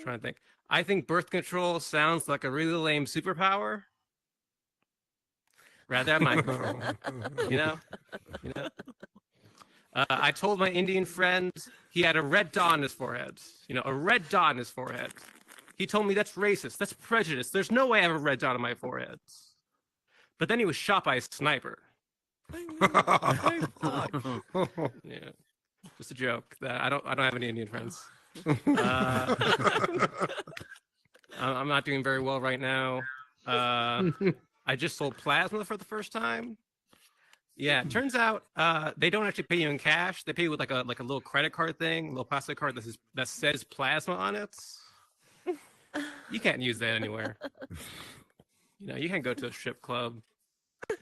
to think. I think birth control sounds like a really lame superpower. Rather have microphone. You know? I told my Indian friend he had a red dot on his forehead. You know, a red dot on his forehead. He told me that's racist. That's prejudice. There's no way I have a red dot on my forehead. But then he was shot by a sniper. Yeah, just a joke. I don't have any Indian friends. I'm not doing very well right now. I just sold plasma for the first time. Yeah, it turns out they don't actually pay you in cash. They pay you with like a little credit card thing, a little plastic card that says plasma on it. You can't use that anywhere. You know, you can't go to a strip club.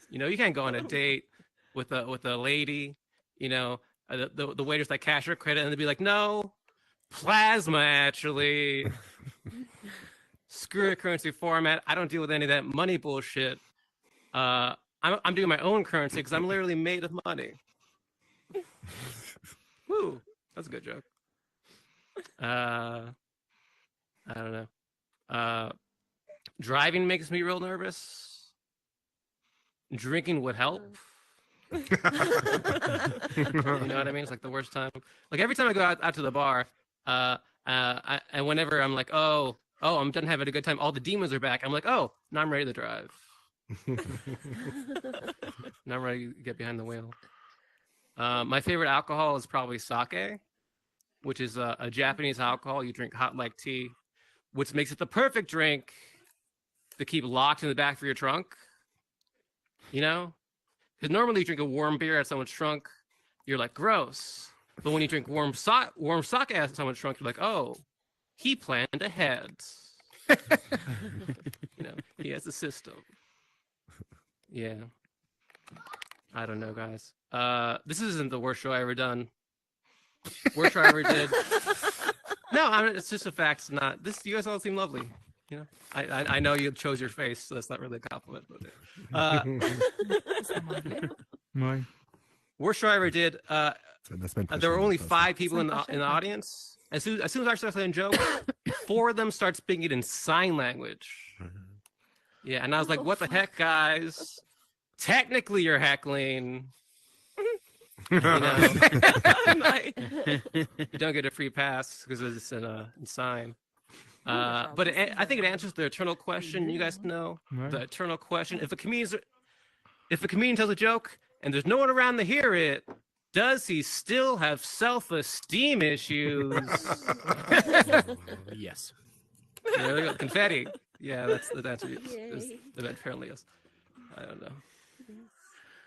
You know, you can't go on a date with a lady. You know, the waiters like cash or credit, and they'd be like, "No, plasma actually." Screw the currency format. I don't deal with any of that money bullshit. I'm doing my own currency because I'm literally made of money. Woo, that's a good joke. I don't know. Driving makes me real nervous. Drinking would help. You know what I mean? It's like the worst time. Like every time I go out to the bar, and whenever I'm like, oh, I'm done having a good time. All the demons are back. I'm like, oh, now I'm ready to drive. Now I'm ready to get behind the wheel. My favorite alcohol is probably sake, which is a Japanese alcohol. You drink hot like tea, which makes it the perfect drink to keep locked in the back of your trunk. You know? Because normally you drink a warm beer at someone's trunk, you're like, gross. But when you drink warm sake at someone's trunk, you're like, oh, he planned ahead. You know, he has a system. Yeah. I don't know, guys. This isn't the worst show I ever done. Worst show I ever did. No, it's just a fact. It's not this. You guys all seem lovely. You know, I know you chose your face, so that's not really a compliment. But worst show I ever did. There were only 5 people in the audience. As soon as I started saying jokes, 4 of them start speaking in sign language. Yeah, and I was like, "What the heck, guys? Technically, you're heckling." You know? You don't get a free pass because it's in sign. But I think it answers the eternal question. You guys know the eternal question. If a comedian tells a joke and there's no one around to hear it, does he still have self-esteem issues? Yes. Yeah, there you go. Confetti. Yeah, that's the answer. Apparently, yes. I don't know.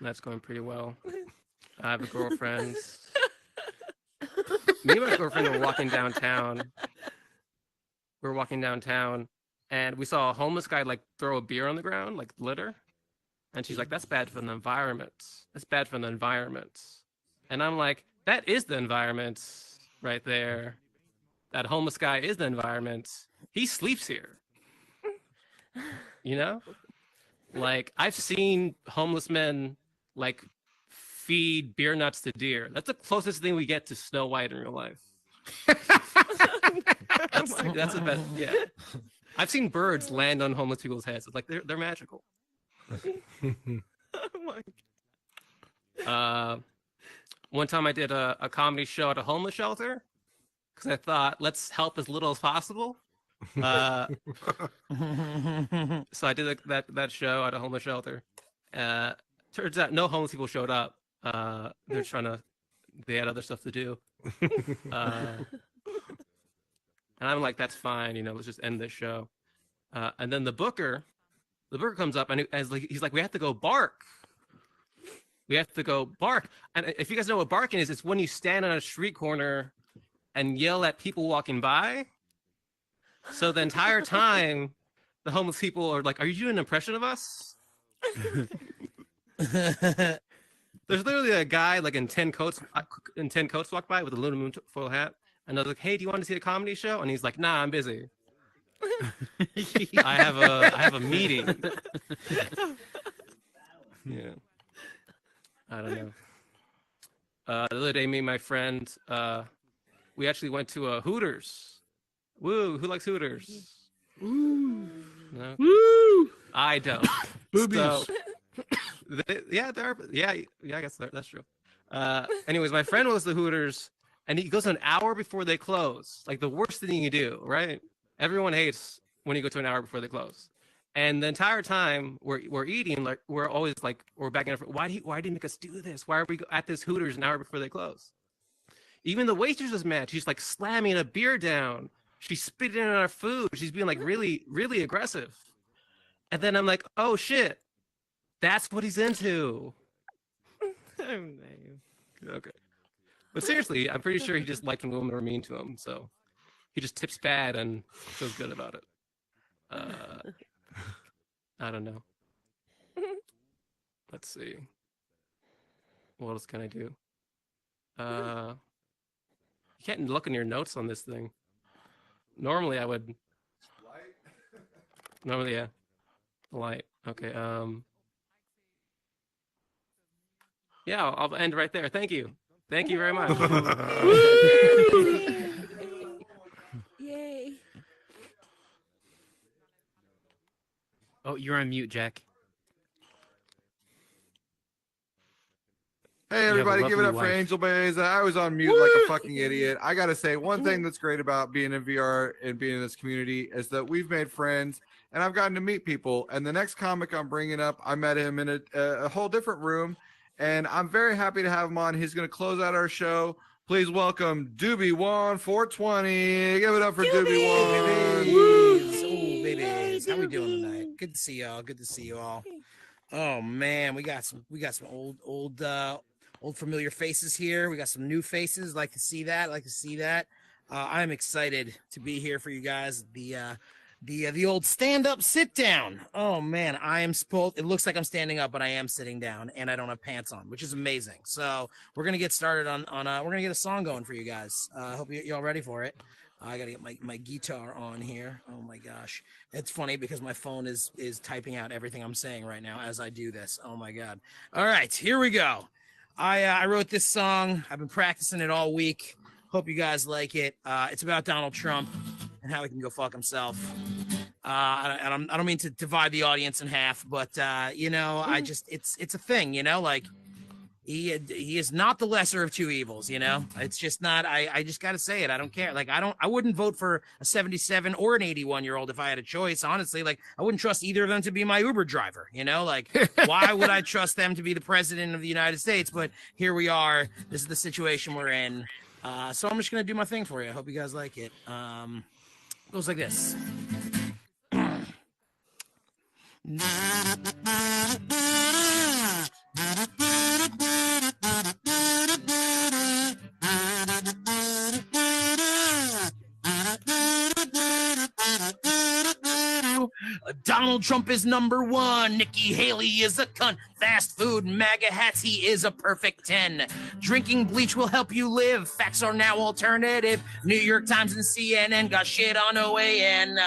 That's going pretty well. I have a girlfriend. Me and my girlfriend were walking downtown. And we saw a homeless guy like throw a beer on the ground, like litter. And she's like, "That's bad for the environment. That's bad for the environment." And I'm like, "That is the environment right there. That homeless guy is the environment. He sleeps here." You know? Like, I've seen homeless men like feed beer nuts to deer. That's the closest thing we get to Snow White in real life. That's the best. Yeah. I've seen birds land on homeless people's heads. It's like they're magical. One time I did a comedy show at a homeless shelter because I thought, let's help as little as possible. So I did that show at a homeless shelter. Turns out no homeless people showed up. They had other stuff to do. And I'm like, that's fine, you know, let's just end this show. And then the booker comes up and he's like, we have to go bark. We have to go bark. And if you guys know what barking is, it's when you stand on a street corner and yell at people walking by. So the entire time, the homeless people are like, are you doing an impression of us? There's literally a guy like in 10 coats walked by with a aluminum foil hat. And I was like, hey, do you want to see a comedy show? And he's like, nah, I'm busy. I have a meeting. Yeah. I don't know. The other day, me and my friend, we actually went to a Hooters. Woo! Who likes Hooters? Woo! No? Woo! I don't. Boobies. So, yeah, I guess that's true. Anyways, my friend was the Hooters, and he goes an hour before they close. Like the worst thing you can do, right? Everyone hates when you go to an hour before they close. And the entire time we're eating, like we're always like we're back and forth. Why did he make us do this? Why are we at this Hooters an hour before they close? Even the waitress was mad. She's like slamming a beer down. She's spitting on our food. She's being like really, really aggressive. And then I'm like, oh shit, that's what he's into. Okay. But seriously, I'm pretty sure he just liked when women were mean to him. So he just tips bad and feels good about it. I don't know. Let's see. What else can I do? You can't look in your notes on this thing. Normally I would. Normally, yeah. Light. Okay. Yeah, I'll end right there. Thank you. Thank you very much. Yay. Oh, you're on mute, Jack. Hey, have a everybody, give it up lovely for wife. Angel Baeza. I was on mute like a fucking idiot. I got to say, one thing that's great about being in VR and being in this community is that we've made friends and I've gotten to meet people. And the next comic I'm bringing up, I met him in a whole different room. And I'm very happy to have him on. He's going to close out our show. Please welcome Doobie Wan 420. Give it up for Doobie Wan. Babies. Oh, babies. How we doing tonight? Good to see y'all. Good to see you all. Oh man, we got some old familiar faces here. We got some new faces. Like to see that. I'm excited to be here for you guys. The old stand up sit down. Oh man, I am spoiled. It looks like I'm standing up, but I am sitting down and I don't have pants on, which is amazing. So we're gonna get started on we're gonna get a song going for you guys. I hope y'all ready for it. I gotta get my guitar on here. Oh my gosh, it's funny because my phone is typing out everything I'm saying right now as I do this. Oh my god. All right, here we go. I wrote this song. I've been practicing it all week. Hope you guys like it. It's about Donald Trump and how he can go fuck himself. I don't mean to divide the audience in half, but you know, it's a thing, you know, like he is not the lesser of two evils, you know. It's just not. I just got to say it. I don't care. Like I wouldn't vote for a 77 or an 81-year-old if I had a choice. Honestly, like I wouldn't trust either of them to be my Uber driver. You know, like why would I trust them to be the president of the United States? But here we are. This is the situation we're in. So I'm just gonna do my thing for you. I hope you guys like it. It goes like this. Donald Trump is number one. Nikki Haley is a cunt. Fast food, MAGA hats, he is a perfect 10. Drinking bleach will help you live. Facts are now alternative. New York Times and CNN got shit on OAN.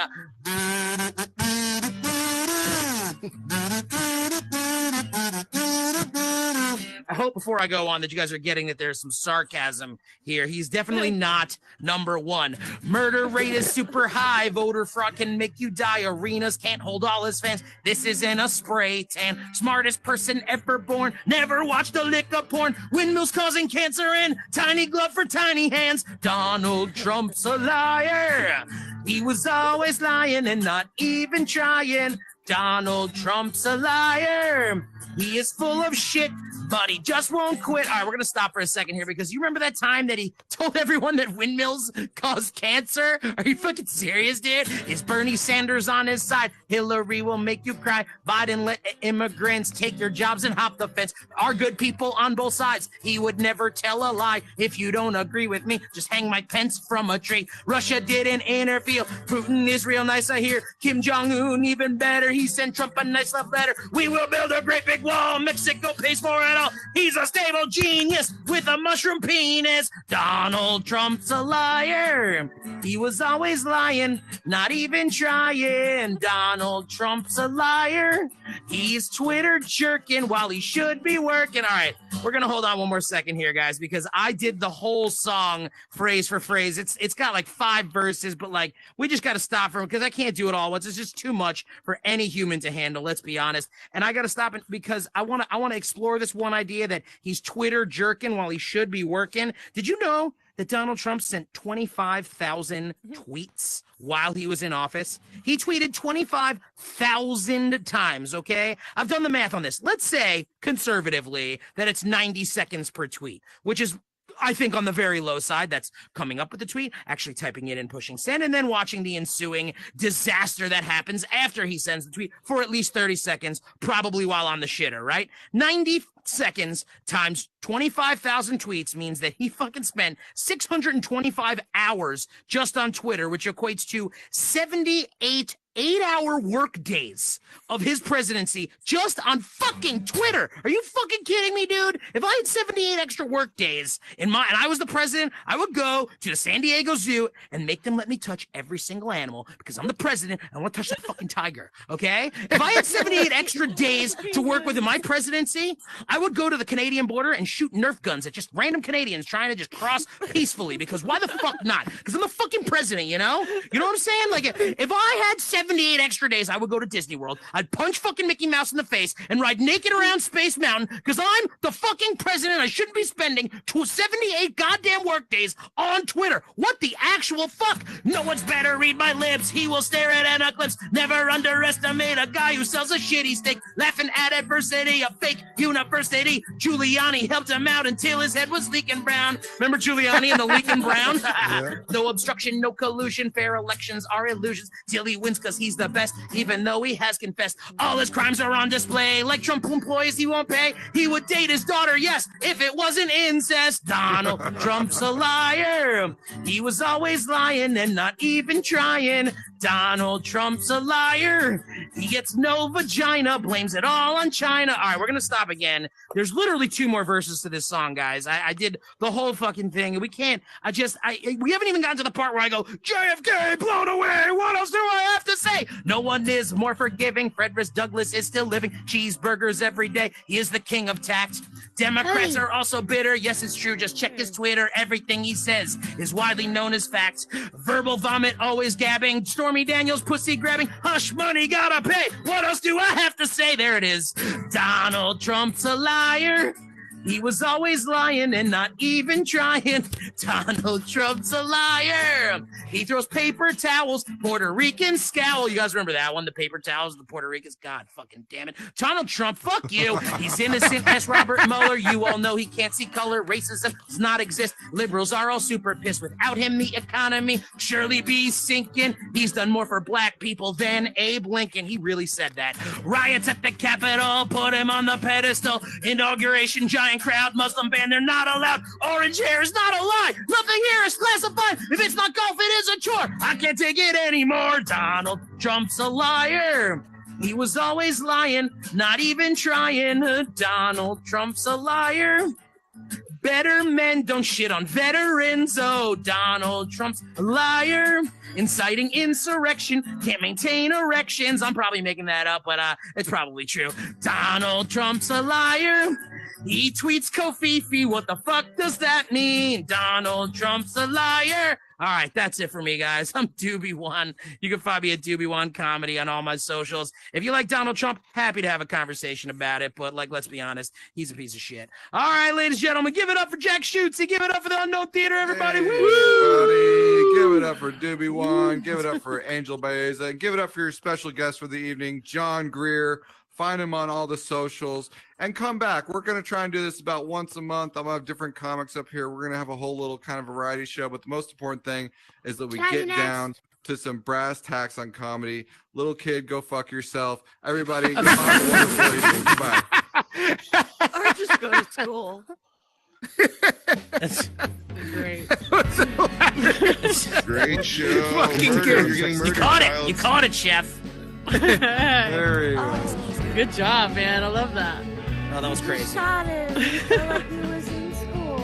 I hope before I go on that you guys are getting that there's some sarcasm here. He's definitely not number one. Murder rate is super high. Voter fraud can make you die. Arenas can't hold all his fans. This isn't a spray tan. Smartest person ever born. Never watched a lick of porn. Windmills causing cancer and tiny glove for tiny hands. Donald Trump's a liar. He was always lying and not even trying. Donald Trump's a liar. He is full of shit, but he just won't quit. All right, we're going to stop for a second here because you remember that time that he told everyone that windmills cause cancer? Are you fucking serious, dude? Is Bernie Sanders on his side? Hillary will make you cry. Biden let immigrants take your jobs and hop the fence. Are good people on both sides. He would never tell a lie. If you don't agree with me, just hang Mike Pence from a tree. Russia didn't interfere. Putin is real nice, I hear. Kim Jong-un even better. He sent Trump a nice love letter. We will build a great big wall. Mexico pays for it all. He's a stable genius with a mushroom penis. Donald Trump's a liar. He was always lying, not even trying. Donald Trump's a liar. He's Twitter jerking while he should be working. All right, we're gonna hold on one more second here, guys, because I did the whole song phrase for phrase. It's got like 5 verses, but like we just got to stop for him because I can't do it all once. It's just too much for any human to handle. Let's be honest. And I got to stop it because I want to explore this one idea that he's Twitter jerking while he should be working. Did you know that Donald Trump sent 25,000 tweets while he was in office? He tweeted 25,000 times, okay? I've done the math on this. Let's say, conservatively, that it's 90 seconds per tweet, which is, I think, on the very low side. That's coming up with the tweet, actually typing it in, pushing send, and then watching the ensuing disaster that happens after he sends the tweet for at least 30 seconds, probably while on the shitter, right? 90 seconds times 25,000 tweets means that he fucking spent 625 hours just on Twitter, which equates to 78 8-hour work days of his presidency just on fucking Twitter. Are you fucking kidding me, dude? If I had 78 extra work days and I was the president, I would go to the San Diego Zoo and make them let me touch every single animal because I'm the president. I want to touch that fucking tiger, okay? If I had 78 extra days to work with in my presidency, I would go to the Canadian border and shoot Nerf guns at just random Canadians trying to just cross peacefully because why the fuck not? Because I'm the fucking president, you know? You know what I'm saying? Like, if I had 78 extra days, I would go to Disney World. I'd punch fucking Mickey Mouse in the face and ride naked around Space Mountain because I'm the fucking president. I shouldn't be spending 78 goddamn work days on Twitter. What the actual fuck? No one's better read my lips. He will stare at an eclipse. Never underestimate a guy who sells a shitty steak. Laughing at adversity, a fake university. Giuliani helped him out until his head was leaking brown. Remember Giuliani and the leaking brown? Yeah. No obstruction, no collusion. Fair elections are illusions till he wins because he's the best, even though he has confessed all his crimes are on display. Like Trump employees he won't pay. He would date his daughter, yes, if it wasn't incest. Donald Trump's a liar. He was always lying and not even trying. Donald Trump's a liar. He gets no vagina, blames it all on China. All right, we're going to stop again. There's literally 2 more verses to this song, guys. I did the whole fucking thing. We can't, we haven't even gotten to the part where I go, JFK blown away. What else do I have to say? No one is more forgiving. Frederick Douglass is still living. Cheeseburgers every day. He is the king of tax. Democrats are also bitter. Yes, it's true. Just check his Twitter. Everything he says is widely known as facts. Verbal vomit, always gabbing. Stormy Daniels, pussy grabbing. Hush money, gotta pay. What else do I have to say? There it is. Donald Trump's a liar. He was always lying and not even trying. Donald Trump's a liar. He throws paper towels, Puerto Rican scowl. You guys remember that one? The paper towels, the Puerto Ricans. God fucking damn it. Donald Trump, fuck you. He's innocent as Robert Mueller. You all know he can't see color. Racism does not exist. Liberals are all super pissed. Without him, the economy surely be sinking. He's done more for black people than Abe Lincoln. He really said that. Riots at the Capitol, put him on the pedestal. Inauguration, giant crowd, Muslim ban, they're not allowed. Orange hair is not a lie. Nothing here is classified. If it's not golf, it is a chore. I can't take it anymore. Donald Trump's a liar. He was always lying, not even trying. Donald Trump's a liar. Better men don't shit on veterans. Oh, Donald Trump's a liar. Inciting insurrection, can't maintain erections. I'm probably making that up, but it's probably true. Donald Trump's a liar. He tweets Kofifi. What the fuck does that mean? Donald Trump's a liar. All right, that's it for me, guys. I'm Doobie1. You can find me at Doobie1 Comedy on all my socials. If you like Donald Trump, happy to have a conversation about it. But, let's be honest, he's a piece of shit. All right, ladies and gentlemen, give it up for Jack Schutze. Give it up for the Unknown Theater, everybody. Hey, woo! Everybody. Give it up for Doobie1. Give it up for Angel Baeza. Give it up for your special guest for the evening, John Greer. Find him on all the socials and come back. We're going to try and do this about once a month. I'm going to have different comics up here. We're going to have a whole little kind of variety show. But the most important thing is that we get down to some brass tacks on comedy. Little kid, go fuck yourself. Everybody, have a wonderful evening. Goodbye. Or just go to school. That's great. Great show. Fucking Murder. good. You're getting You murdered, caught it. child. You caught it, chef. There you go. Good job, man. I love that. Oh, that was crazy. Shot him. I felt like he was in school.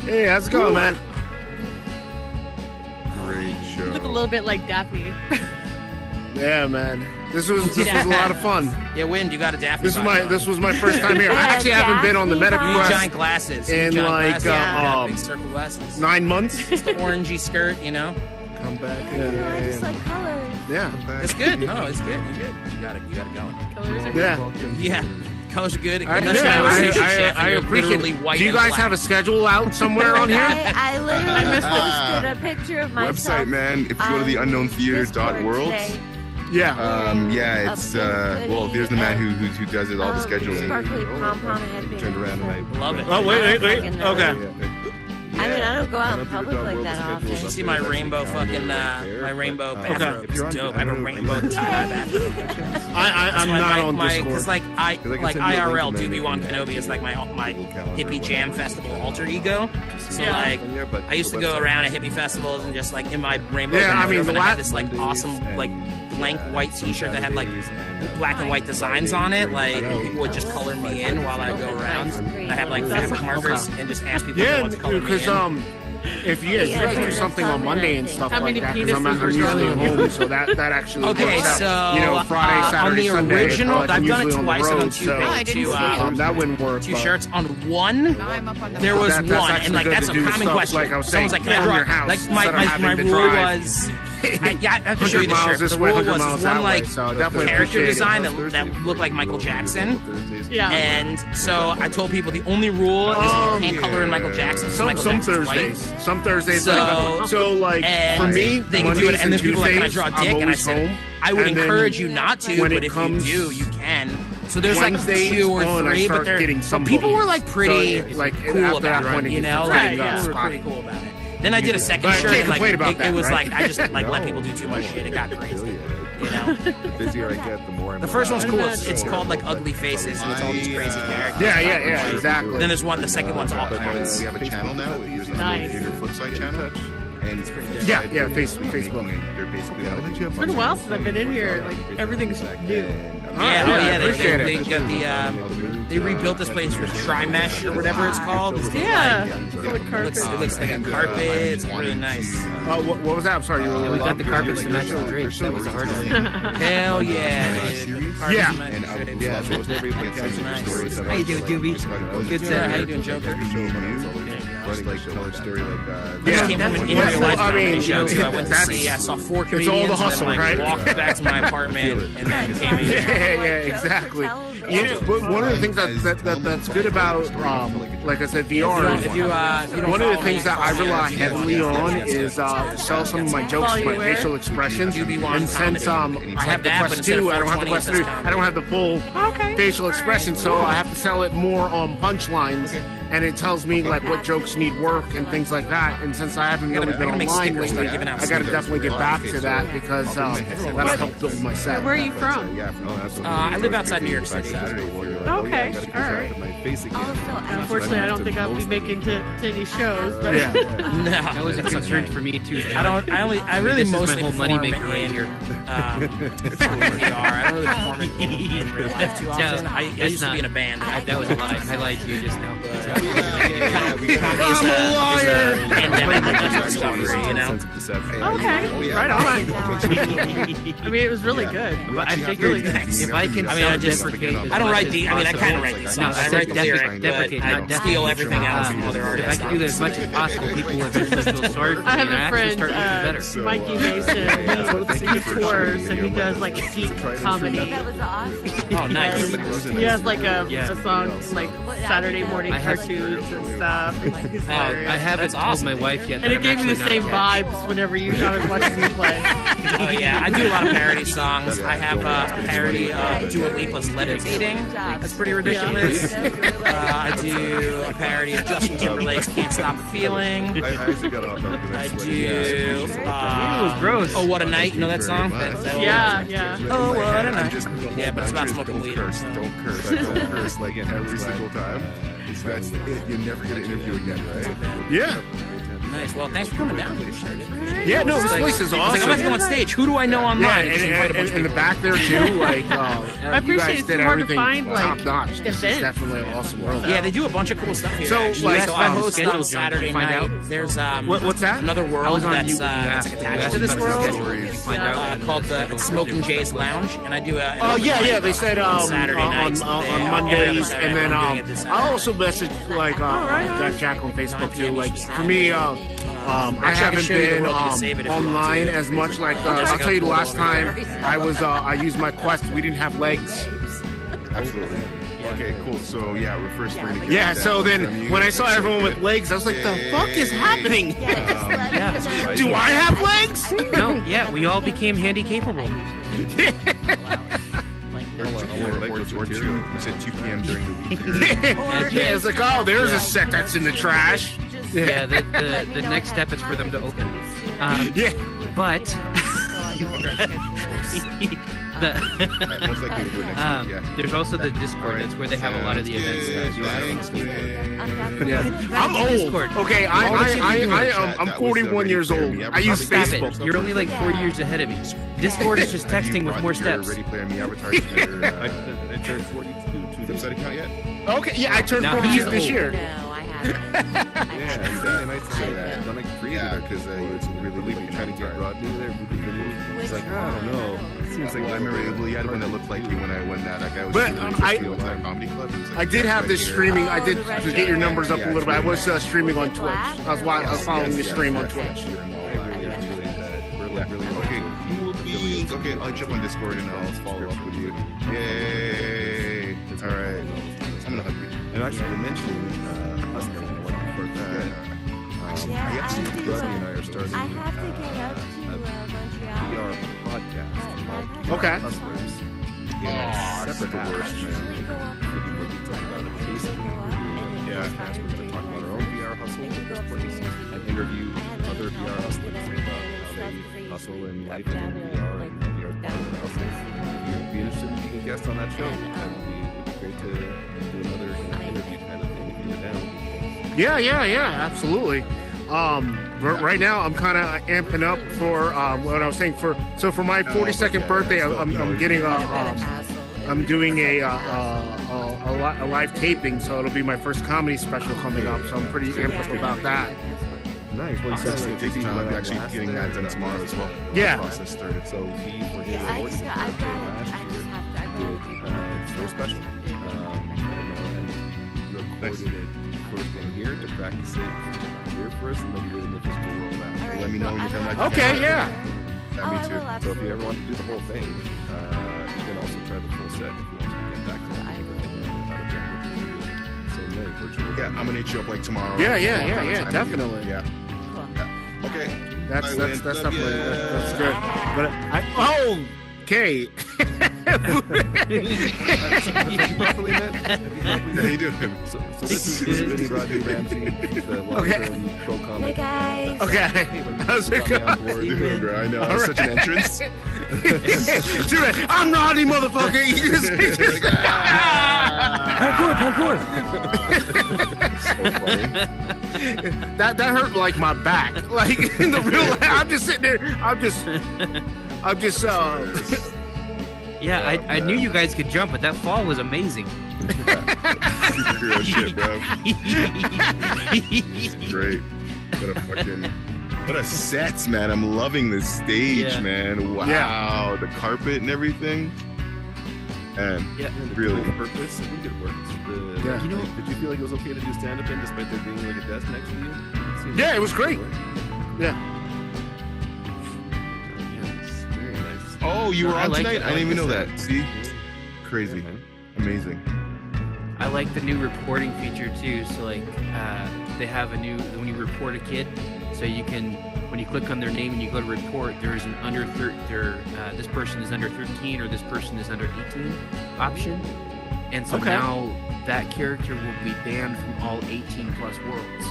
Hey, how's it going, man? Great You look a show. little bit like Daphne. Yeah, man. This was a lot of fun. Yeah, Wind, you got a Daphne. This was my first time here. I actually haven't been on the Meta Daphne Quest giant glasses. in Giant like glasses. Yeah, big circle glasses. 9 months. Just the orangey skirt, you know. Come back I just like colors. Yeah. It's good. No, it's good. You're good. You got it going. Colors are Yeah. Yeah. Colors are good. I You're appreciate literally it. white. Do you and guys black. have a schedule out somewhere on here? I literally posted a picture of myself. Website, man. If you go to the unknowntheater.world. Yeah. Yeah, it's well, there's the man who does it, all the scheduling. Sparkly pom-pom head being Turned around and I Love it. Oh, wait. Okay. Okay. I mean, I don't go out in public like that often. You see my rainbow fucking my rainbow bathrobe. It's dope. I have a rainbow Yay. bathrobe. I'm not on Discord. Because like IRL Doobie-Wan Kenobi is like my hippie jam festival alter ego. So like I used to go around at hippie festivals and just like in my rainbow. Yeah, I mean, and the I had last- this like awesome like blank white T-shirt that had like black and white designs on it. Like people would just color me in while I go around. And I have like fabric markers and just ask people Yeah, what to color me because in. if you guys do something on Monday and stuff How like many that, because I'm penises were usually shown? home, so that actually Okay, works out. so You know, Friday, Saturday, on the Sunday, original, I'm I've done it usually on the twice. I've done road, two, so, that wouldn't work. two but shirts. On one, there was that's one, actually and like good that's to a do common stuff, question. like I was Someone's saying, like, "Can I from draw?" your house Like instead my of having to rule drive. was. I have to show you 100 the miles shirt. this The way, rule 100 was miles one that like way, so definitely character appreciate it. design that looked like Michael Jackson. Yeah. And so I told people the only rule is you can't color in Michael Jackson. So Michael Some Jackson's white. Thursdays. Some Thursdays. So- like and for me, they can do Mondays it, and then people are like, "Can I Tuesdays, draw a I'm dick?" And I always said, home. I would And then encourage you not to, when but it if comes you do, you can. So there's like Wednesdays 2 or on, I 3, start but they're getting some people were bookings. like pretty So, like, cool after about that point, it, it you gets know, pretty, like people were pretty cool about it. Then I did a second But I shirt, can't and like complain about it that, was right? like I just like let people do too much shit. It got crazy, you know. The busier I get, the more I'm The first one's cool. It's called like Ugly Faces, and it's all these crazy characters. Yeah, exactly. Then there's one. The second one's all But puns. we have a channel now. Here's the Nice. Theater Footside channel. And Yeah, Facebook. They're basically out of It's been a while since I've been in here. Like everything's new. Yeah, I yeah, appreciate they it. got the they rebuilt this place with Tri-Mesh or whatever it's called. Yeah. It looks like a carpet. It's really nice. What was that? I'm sorry. You were We got the carpets to match the drapes. That was the hard one. Hell yeah, dude. Yeah. And yeah, so it's never able to get Nice. stories. How you doing, Doobie? Good sir. How you doing, Joker? Running like tell a story like I Yeah. just came from an Yeah, in real life I mean, show, so I went to that's- see. I saw 4 it's comedians. all the hustle, and then, like, right? walked back to my apartment and then came in. Yeah, exactly. You know, but one of the things that's good about, like I said, VR. If you don't One of the follow things me, that I rely heavily on is sell some of my jokes, my facial expressions. And since I have the that, but Quest instead of 2, I don't have the 420, Quest it 3, says I don't have the full facial expression, so I have to sell it more on punchlines. And it tells me like what jokes need work and things like that. And since I haven't really been gotta make online stickers, lately, start giving out I got to stickers. definitely get back to that because that'll help build my set. Where are you from? I live outside New York City. Okay, all right. Unfortunately, I don't think I'll be making to any shows. But Yeah. No, That was a concern for me too. I really This is my mostly whole perform moneymaker right in here. VR. I don't really perform in real life too Yeah, often. I used to be in a band. That was a lie. I lied to you just now. I'm a liar. Pandemic and stuff, you know. okay, right on. I mean, it was really good. But I figured Really good. if I can I mean, I just- self-deprecate as I don't much write as the. I mean, I kind of possible- write these No, songs. I said write the lyric, but deprecate, I not steal defecate. everything else from other If I artists. can do that as much as possible, people will eventually feel sorry for me. I have and a actually friend, start looking better. Mikey Mason. He tours and he does like geek comedy. That was awesome. Oh, nice. He has like a song like What, Saturday morning I have- cartoons and stuff. He's I hilarious. haven't told my wife yet. And that it gave I'm me the actually same not gay. vibes whenever I was watching you play. Oh yeah, I do a lot of parody songs. I have a parody of Dua Lipa's "Levitating." That's pretty ridiculous. I do a parody of Justin Timberlake's "Can't Stop the Feeling." I actually got off on I that. do. It was gross. Oh, what a night! You know that song? Yeah. Oh, what a night. Yeah, but it's about smoking weed. Don't curse. I don't curse like every single time. That's it. You're never gonna interview again, right? Yeah. Nice. Well, thanks for coming down. Yeah, no, this place is I was like, I'm awesome. about to go on stage. Who do I know Yeah, online? and in the back there too, like I you appreciate guys it's did hard to everything find, like, top notch. This is events. definitely an awesome world. Yeah, they do a bunch of cool stuff here. So, actually. like, I host schedule, on John, Saturday find night. out? There's What's that? another I world was on that's you. that's like attached to this world Called called Smoking Jay's Lounge, and I do a. Oh yeah. They said on Saturday nights on they- Mondays, every and then Saturday I'm doing it I also message like Jack on Facebook too. Like for me, I haven't been online as much. Like I'll tell you, the last time I was, I used my Quest. We didn't have legs. Absolutely. Okay, cool. So yeah, we're first going to get Yeah. that So from then you. when I saw everyone with legs, I was like, "The fuck is happening? Do I have legs?" No, yeah, we all became handy capable. Or 2. You said 2 p.m. during the week. Yeah, it's like, oh, there's a set that's in the trash. Yeah, the next step is for them to open. Yeah. But Most likely we'll do it next week, yeah. there's also the Discord. That's where they have a lot of the events. I'm old. Discord. Okay, I'm 41 years old. I use Stop Facebook. it. You're only like 4 years ahead of me. Discord is just texting with more steps. Ready Player Me avatar to your, I turned 42 to the website account yet? Okay, yeah, I turned Now 42 he's this old. year. No, I haven't. Yeah, it's really nice to say that. I'm like free there because it's really trying to get Rodney there. It's like, I don't know. It seems like I remember well, you had one that looked like you when that guy was But, doing I- the old-time comedy club. It was like, I did have this right here. streaming. I did to get your numbers up a little bit. I was streaming on Twitch. I was following the stream on Twitch. Okay, cool beans. Okay, I'll jump on Discord and I'll follow up with you. Yay! All right, I'm gonna hug you. And actually, to mention us before that, Yeah, I actually, I do, Rodney and I are starting I have to get up to Montreal. VR podcast called Okay. Hustlers. Separate the worst, apps. We'll be talking about a case that we're doing. Yeah, we're going to talk about our own VR hustle with this place and interview other VR hustlers about how they hustle in life and in VR and how VR hustles. If you'd be interested in being a guest on that show, that would be great to do another interview kind of thing if you were down. Yeah, absolutely. Right now I'm kind of amping up for what I was saying for my 42nd birthday. I'm getting I'm doing a live taping, so it'll be my first comedy special coming up. So I'm pretty amped up about that. Nice. Well, So it takes time. I'm actually getting that done tomorrow as well. Yeah. Process started. So he for his 40th birthday last year did full special. And recorded it first in here to practice it here first, and then we did it in the physical world now. Let me know when you come back. Okay, yeah. Yeah, me too. So if you ever want to do the whole thing, you can also try the full set if you want to get back to same way, virtual. Yeah, I'm gonna hit you up like tomorrow. Yeah, Time definitely. Yeah. Okay. That's Bye, Win. definitely Love ya. that's good. But okay. Properly met. How you doing? So this is Vinny Rodney Ramsey, the long-term pro Hey comic. guys. Okay. How's it Brought me on going? board. Doing, bro. I know. All Such an entrance. I'm naughty, motherfucker. You just- Parkour. So funny. that hurt like my back. Like in the real life, I'm just sitting there. I'm just Yeah, I knew you guys could jump, but that fall was amazing. Superhero shit, bro. It's great. What a sets, man. I'm loving this stage, Yeah. man. Wow. Yeah. The carpet and everything. And Yeah. really. Purpose. I think it worked. Yeah. You know, did you feel like it was okay to do stand-up in despite there being like a desk next to you? Yeah, it was great. Yeah. Oh, you were I on like tonight? it. I didn't even know like that. See? Crazy. Amazing. I like the new reporting feature too. So like, they have a new when you report a kid, so you can when you click on their name and you go to report, there's an this person is under 13 or this person is under 18 option, and so now that character will be banned from all 18 plus worlds.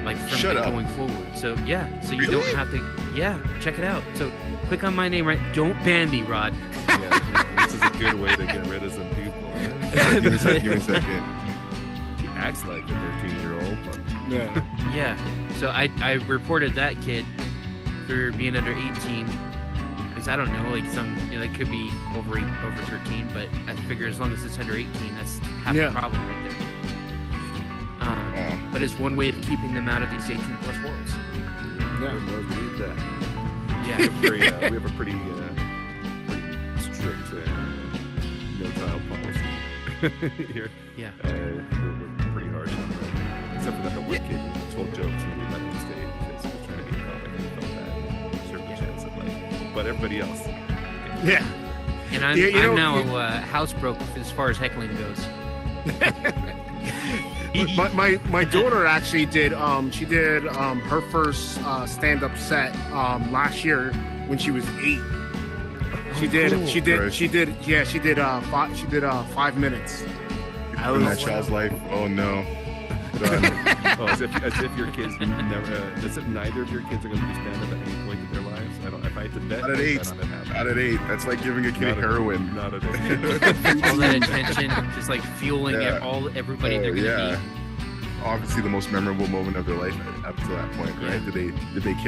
Like from going forward. So yeah, so you don't have to. Yeah, check it out. So click on my name, right? Don't ban me, Rod. Yeah, this is a good way to get rid of some people. Give me a second. He acts like a 13-year-old. But... Yeah. So I reported that kid for being under 18. Because I don't know, like it could be over 13, but I figure as long as it's under 18, that's half the problem right there. But it's one way of keeping them out of these 18 plus worlds. Yeah, we need that. Yeah, we have a pretty strict no child policy here. Yeah, we're pretty harsh on that. Except for that one kid who told jokes and we let him stay because he was trying to be comic and he felt that circumstance of life. But everybody else. Yeah. And I'm now housebroke as far as heckling goes. My daughter actually did her first stand-up set last year when she was 8. She did 5 minutes. I was in that child's life. Oh no. As if your kids as if neither of your kids are going to be stand-up at any point in their lives. If I had to bet, not at 8. That's like giving a kid heroin. Not at 8. All that attention, just like fueling everybody they're gonna be. Obviously, the most memorable moment of their life up to that point, right? Did they kill